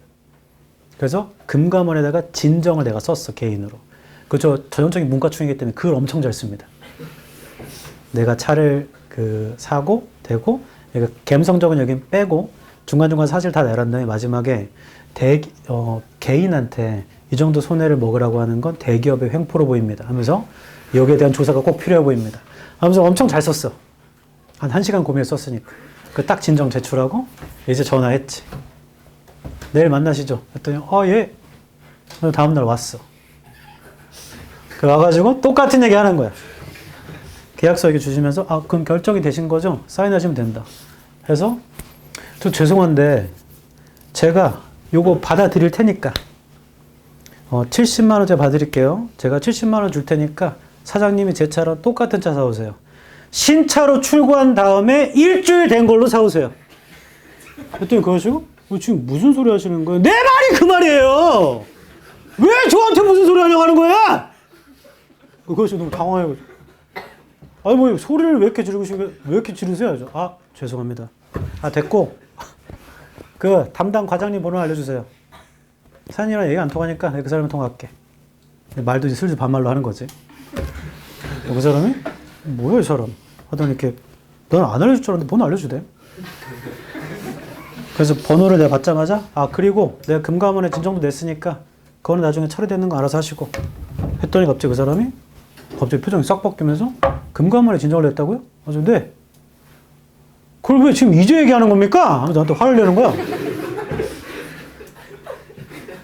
그래서 금감원에다가 진정을 내가 썼어. 개인으로. 전형적인 문과충이기 때문에 글을 엄청 잘 씁니다. 내가 차를 사고 대고 감성적은 여긴 빼고 중간중간 사실 다 내란 다음에 마지막에 개인한테 이 정도 손해를 먹으라고 하는 건 대기업의 횡포로 보입니다. 하면서 여기에 대한 조사가 꼭 필요해 보입니다. 하면서 엄청 잘 썼어. 한 1시간 고민해서 썼으니까. 딱 진정 제출하고 이제 전화했지. 내일 만나시죠. 했더니 예. 다음날 왔어. 와가지고 똑같은 얘기 하는 거야. 계약서 이렇게 주시면서 그럼 결정이 되신 거죠? 사인하시면 된다. 해서 저 죄송한데 제가 요거 받아드릴 테니까 70만 원 제가 받을게요. 제가 70만 원 줄 테니까 사장님이 제 차랑 똑같은 차 사오세요. 신차로 출고한 다음에 일주일 된 걸로 사오세요. 그랬더니 그러시고 지금 무슨 소리 하시는 거예요? 내 말이 그 말이에요. 왜 저한테 무슨 소리 하려고 하는 거야? 그것이 너무 당황해가지고 뭐 소리를 왜 이렇게 지르세요? 죄송합니다. 됐고 담당 과장님 번호 알려주세요. 사장님이랑 얘기 안 통하니까 그 사람이 통화할게. 말도 이제 슬슬 반말로 하는 거지. 그 사람이 뭐야 이 사람 하더니 이렇게 넌 안 알려줄 줄 알았는데 번호 알려주대. 그래서 번호를 내가 받자마자 그리고 내가 금감원에 진정도 냈으니까 그거는 나중에 처리되는 거 알아서 하시고 했더니 갑자기 그 사람이 표정이 싹 바뀌면서 금감원에 진정을 냈다고요? 네. 그걸 왜 지금 이제 얘기하는 겁니까? 하면서 나한테 화를 내는 거야.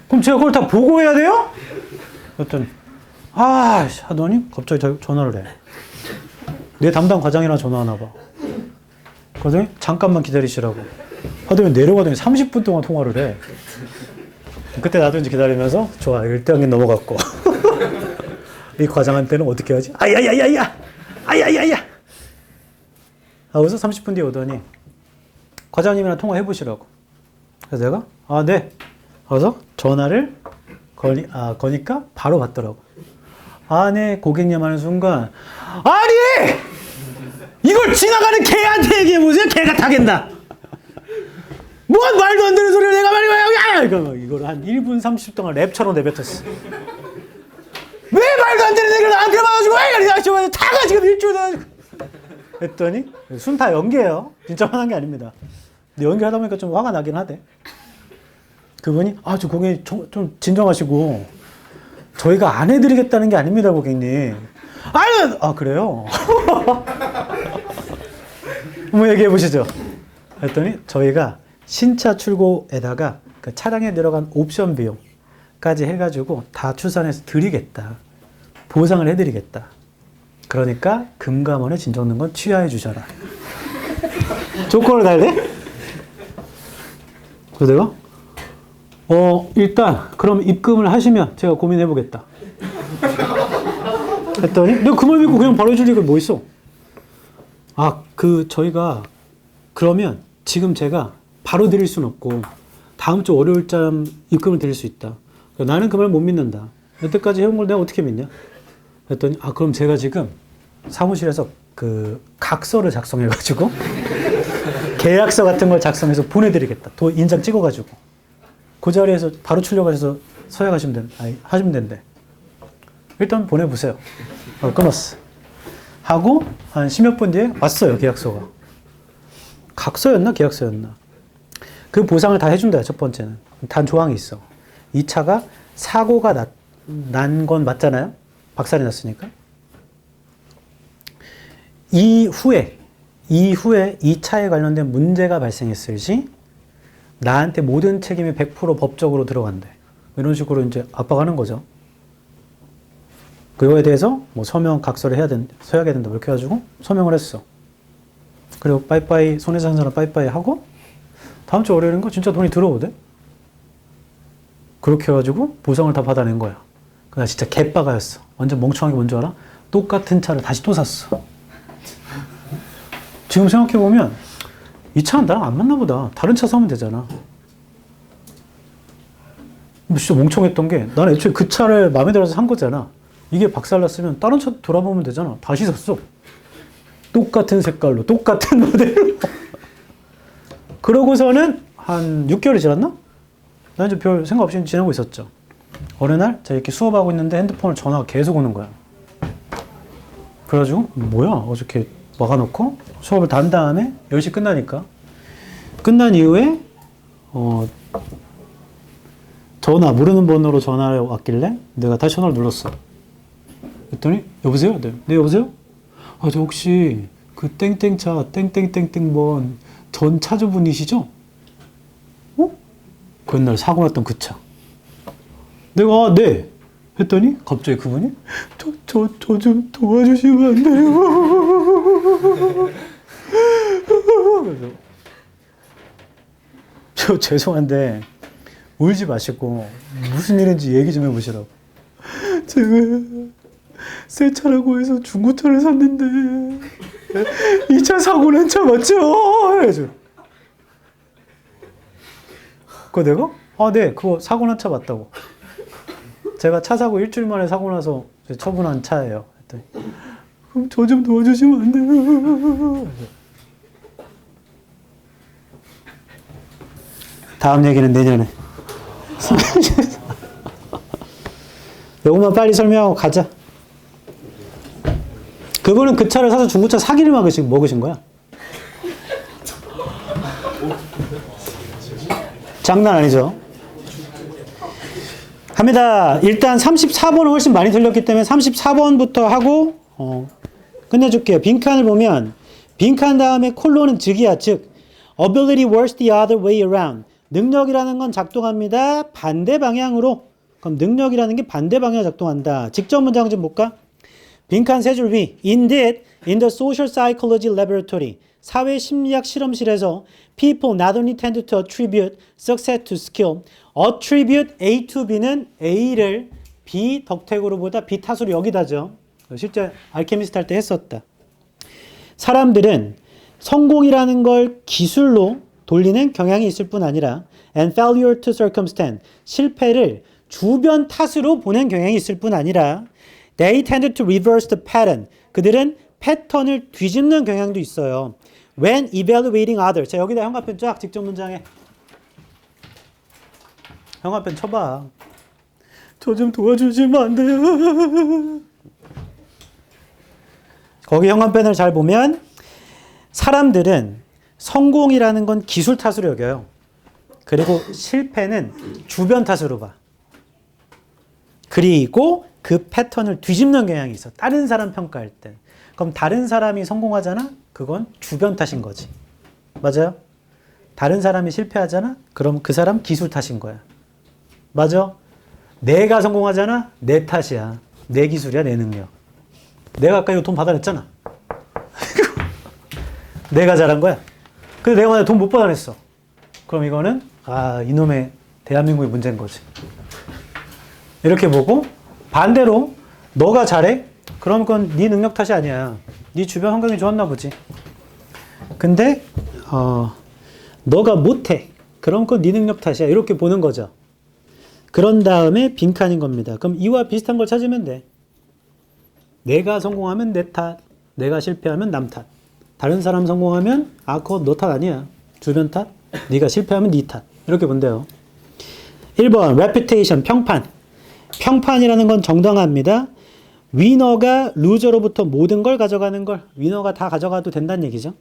그럼 제가 그걸 다 보고해야 돼요? 그랬더니 하더니 갑자기 전화를 해. 내 담당 과장이랑 전화하나 봐. 그러더니 잠깐만 기다리시라고 하더니 내려가더니 30분 동안 통화를 해. 그때 나도 이제 기다리면서 좋아 1단계 넘어갔고 이 과장한테는 어떻게 하지? 아야야야야 하고서 30분 뒤에 오더니 과장님이랑 통화해 보시라고. 그래서 내가 아, 네. 그래서 전화를 거니까 바로 받더라고. 아, 네, 고객님 하는 순간 아니! 이걸 지나가는 개한테 얘기해 보세요. 개가 타겠나? 뭔 말도 안 되는 소리를 내가 말이야. 이걸 한 1분 30초 동안 랩처럼 내뱉었어. 왜 말도 안 되는 얘기를 나한테 봐가지고 왜 다가 지금 일주일 했더니 순 다 연기예요. 진짜 화난 게 아닙니다. 근데 연기하다 보니까 좀 화가 나긴 하대. 그분이 아, 저 고객님 좀 진정하시고 저희가 안 해드리겠다는 게 아닙니다, 고객님. 아유, 아 그래요? 한번 얘기해 보시죠. 했더니 저희가 신차 출고에다가 그 차량에 들어간 옵션 비용까지 해가지고 다 추산해서 드리겠다. 보상을 해드리겠다. 그러니까 금감원에 진정된 건 취하해 주셔라. 조건을 달래? 그래서 내가 일단 그럼 입금을 하시면 제가 고민해 보겠다. 했더니 내가 그 말 믿고 그냥 바로 해줄 리가 뭐 있어? 아, 저희가 그러면 지금 제가 바로 드릴 수는 없고 다음 주 월요일쯤 입금을 드릴 수 있다. 나는 그 말 못 믿는다. 여태까지 해온 걸 내가 어떻게 믿냐? 그랬더니 아, 그럼 제가 지금 사무실에서 그 각서를 작성해가지고 계약서 같은 걸 작성해서 보내드리겠다. 인장 찍어가지고 그 자리에서 바로 출력하셔서 서약하시면 하시면 된대. 일단 보내보세요. 끊었어. 하고 한 10몇 분 뒤에 왔어요, 계약서가. 각서였나 계약서였나. 그 보상을 다 해준다. 첫 번째는 단 조항이 있어. 이 차가 사고가 난 건 맞잖아요. 박살이 났으니까. 이후에 이 차에 관련된 문제가 발생했을 시 나한테 모든 책임이 100% 법적으로 들어간대. 이런 식으로 이제 압박하는 거죠. 그거에 대해서 뭐 서명 각서를 해야 된다, 서약해야 된다 이렇게 해가지고 서명을 했어. 그리고 빠이빠이, 손해사 한 사람 빠이빠이 하고 다음 주 월요일인가 진짜 돈이 들어오대. 그렇게 해가지고 보상을 다 받아낸 거야. 나 진짜 개빠가였어. 완전 멍청한 게 뭔지 알아? 똑같은 차를 다시 또 샀어. 지금 생각해보면 이 차는 나랑 안 맞나 보다. 다른 차 사면 되잖아. 진짜 멍청했던 게 나는 애초에 그 차를 마음에 들어서 산 거잖아. 이게 박살났으면 다른 차 돌아보면 되잖아. 다시 샀어. 똑같은 색깔로, 똑같은 모델로. 그러고서는 한 6개월이 지났나? 나 이제 별 생각 없이 지내고 있었죠. 어느 날 제가 이렇게 수업하고 있는데 핸드폰을 전화가 계속 오는 거야. 그래가지고 뭐야? 어저께 막아놓고 수업을 다 한 다음에 10시 끝나니까 끝난 이후에 전화, 모르는 번호로 전화를 왔길래 내가 다시 전화를 눌렀어. 그랬더니 여보세요? 네, 여보세요? 아, 저 혹시 그 땡땡차 땡땡땡땡번 전 차주분이시죠? 그 옛날 사고 났던 그 차. 내가 네 했더니 갑자기 그분이 저 좀 도와주시면 안 돼요? 그래서 저 죄송한데 울지 마시고 무슨 일인지 얘기 좀 해보시라고. 제가 새 차라고 해서 중고차를 샀는데 이 차 사고 난 차 맞죠? 그래서 그거 내가 아, 네, 그거 사고 난 차 맞다고. 제가 차 사고 일주일 만에 사고 나서 처분한 차예요. 했더니 그럼 저 좀 도와주시면 안 돼요? 다음 얘기는 내년에. 요것만 빨리 설명하고 가자. 그분은 그 차를 사서 중고차 사기를 먹으신 거야. 장난 아니죠? 갑니다. 일단 34번은 훨씬 많이 틀렸기 때문에 34번부터 하고 끝내줄게요. 빈칸을 보면 빈칸 다음에 콜론은 즉이야. 즉 ability works the other way around. 능력이라는 건 작동합니다. 반대 방향으로. 그럼 능력이라는 게 반대 방향으로 작동한다. 직접 문장 좀 볼까? 빈칸 세 줄 위. Indeed, in the social psychology laboratory. 사회 심리학 실험실에서 people not only tend to attribute success to skill. attribute A to B는 A를 B 덕택으로 보다 B 탓으로 여기다죠. 실제 알케미스트 할 때 했었다. 사람들은 성공이라는 걸 기술로 돌리는 경향이 있을 뿐 아니라 and failure to circumstance, 실패를 주변 탓으로 보는 경향이 있을 뿐 아니라 they tended to reverse the pattern, 그들은 패턴을 뒤집는 경향도 있어요. when evaluating others. 자, 여기다 형광펜 쫙 직접 문장에 형광펜 쳐봐. 저 좀 도와주시면 안 돼요? 거기 형광펜을 잘 보면 사람들은 성공이라는 건 기술 탓으로 여겨요. 그리고 실패는 주변 탓으로 봐. 그리고 그 패턴을 뒤집는 경향이 있어. 다른 사람 평가할 때. 그럼 다른 사람이 성공하잖아? 그건 주변 탓인 거지. 맞아요? 다른 사람이 실패하잖아? 그럼 그 사람 기술 탓인 거야. 맞아? 내가 성공하잖아? 내 탓이야. 내 기술이야, 내 능력. 내가 아까 이거 돈 받아냈잖아. 내가 잘한 거야. 근데 내가 만약에 돈 못 받아냈어. 그럼 이거는 이놈의 대한민국의 문제인 거지. 이렇게 보고 반대로 너가 잘해? 그럼 그건 네 능력 탓이 아니야. 네 주변 환경이 좋았나 보지. 근데 너가 못해. 그럼 그건 네 능력 탓이야. 이렇게 보는 거죠. 그런 다음에 빈칸인 겁니다. 그럼 이와 비슷한 걸 찾으면 돼. 내가 성공하면 내 탓, 내가 실패하면 남 탓. 다른 사람 성공하면 그거 너 탓 아니야. 주변 탓, 네가 실패하면 네 탓. 이렇게 본대요. 1번 reputation, 평판. 평판이라는 건 정당합니다. 위너가 루저로부터 모든 걸 가져가는 걸 위너가 다 가져가도 된다는 얘기죠.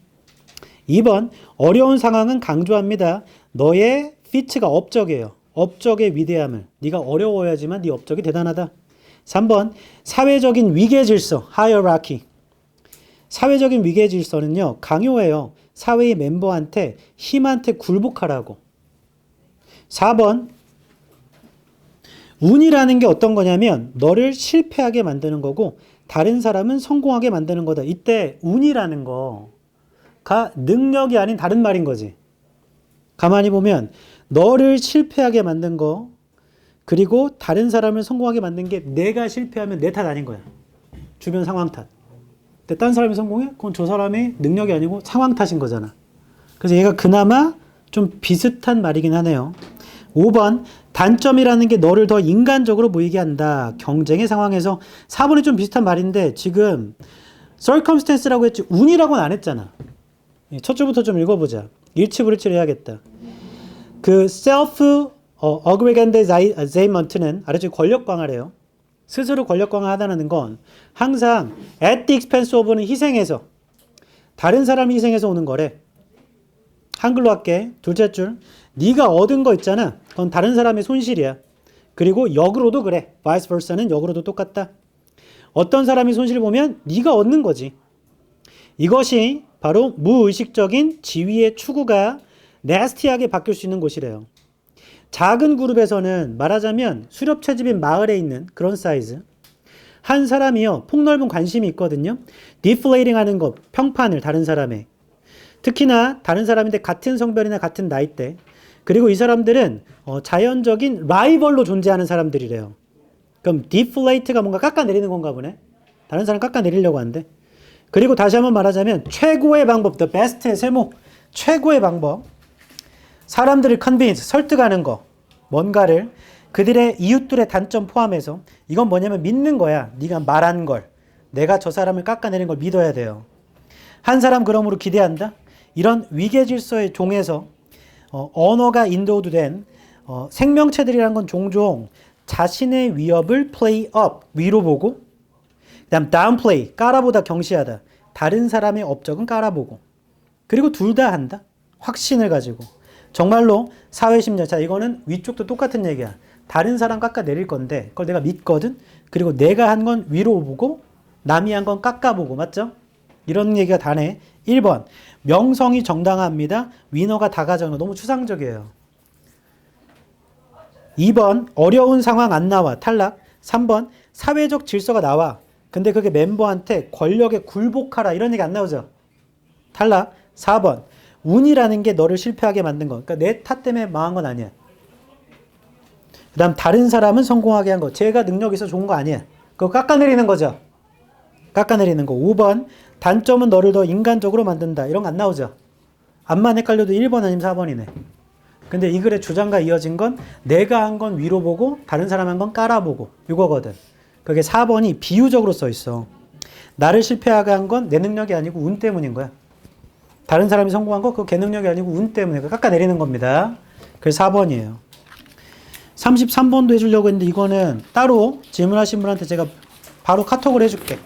2번 어려운 상황은 강조합니다. 너의 fit가 업적이에요. 업적의 위대함을. 네가 어려워야지만 네 업적이 대단하다. 3번 사회적인 위계 질서, hierarchy. 사회적인 위계 질서는요, 강요해요. 사회의 멤버한테 힘한테 굴복하라고. 4번 운이라는 게 어떤 거냐면 너를 실패하게 만드는 거고 다른 사람은 성공하게 만드는 거다. 이때 운이라는 거가 능력이 아닌 다른 말인 거지. 가만히 보면 너를 실패하게 만든 거 그리고 다른 사람을 성공하게 만든 게 내가 실패하면 내 탓 아닌 거야. 주변 상황 탓. 근데 딴 사람이 성공해? 그건 저 사람의 능력이 아니고 상황 탓인 거잖아. 그래서 얘가 그나마 좀 비슷한 말이긴 하네요. 5번 단점이라는 게 너를 더 인간적으로 보이게 한다. 경쟁의 상황에서. 4번이 좀 비슷한 말인데 지금 circumstance라고 했지 운이라고는 안 했잖아. 첫 줄부터 좀 읽어보자. 일치불일치를 해야겠다. 그 self-aggrandizament는 아래쪽 권력 강화래요. 스스로 권력 강화하다는 건 항상 at the expense of는 희생해서 다른 사람이 희생해서 오는 거래. 한글로 할게. 둘째 줄. 네가 얻은 거 있잖아. 그건 다른 사람의 손실이야. 그리고 역으로도 그래. vice versa는 역으로도 똑같다. 어떤 사람이 손실을 보면 네가 얻는 거지. 이것이 바로 무의식적인 지위의 추구가 네스티하게 바뀔 수 있는 곳이래요. 작은 그룹에서는 말하자면 수렵 채집인 마을에 있는 그런 사이즈. 한 사람이요. 폭넓은 관심이 있거든요. 디플레이팅 하는 것, 평판을 다른 사람의. 특히나 다른 사람인데 같은 성별이나 같은 나이대. 그리고 이 사람들은 자연적인 라이벌로 존재하는 사람들이래요. 그럼 디플레이트가 뭔가 깎아내리는 건가 보네. 다른 사람 깎아내리려고 하는데. 그리고 다시 한번 말하자면 최고의 방법, the best의 세모. 최고의 방법. 사람들을 convince, 설득하는 거. 뭔가를 그들의 이웃들의 단점 포함해서 이건 뭐냐면 믿는 거야. 네가 말한 걸. 내가 저 사람을 깎아내린 걸 믿어야 돼요. 한 사람 그러므로 기대한다. 이런 위계질서의 종에서 언어가 인도된 생명체들이란 건 종종 자신의 위협을 play up, 위로 보고 그 다음 downplay, 깔아보다 경시하다. 다른 사람의 업적은 깔아보고 그리고 둘 다 한다. 확신을 가지고 정말로 사회심리학. 자, 이거는 위쪽도 똑같은 얘기야. 다른 사람 깎아내릴 건데 그걸 내가 믿거든. 그리고 내가 한 건 위로 보고 남이 한 건 깎아보고. 맞죠? 이런 얘기가 다네. 1번 명성이 정당합니다. 위너가 다 가져가는 거 너무 추상적이에요. 2번 어려운 상황 안 나와. 탈락. 3번 사회적 질서가 나와. 근데 그게 멤버한테 권력에 굴복하라. 이런 얘기 안 나오죠. 탈락. 4번 운이라는 게 너를 실패하게 만든 거. 그러니까 내 탓 때문에 망한 건 아니야. 그 다음 다른 사람은 성공하게 한 거. 쟤가 능력이 있어 좋은 거 아니야. 그거 깎아내리는 거죠. 깎아내리는 거. 5번 단점은 너를 더 인간적으로 만든다. 이런 거 안 나오죠. 앞만 헷갈려도 1번 아니면 4번이네. 근데 이 글의 주장과 이어진 건 내가 한 건 위로 보고 다른 사람 한 건 깔아보고 이거거든. 그게 4번이 비유적으로 써 있어. 나를 실패하게 한 건 내 능력이 아니고 운 때문인 거야. 다른 사람이 성공한 거 그거 걔 능력이 아니고 운 때문에 깎아내리는 겁니다. 그래서 4번이에요. 33번도 해주려고 했는데 이거는 따로 질문하신 분한테 제가 바로 카톡을 해줄게.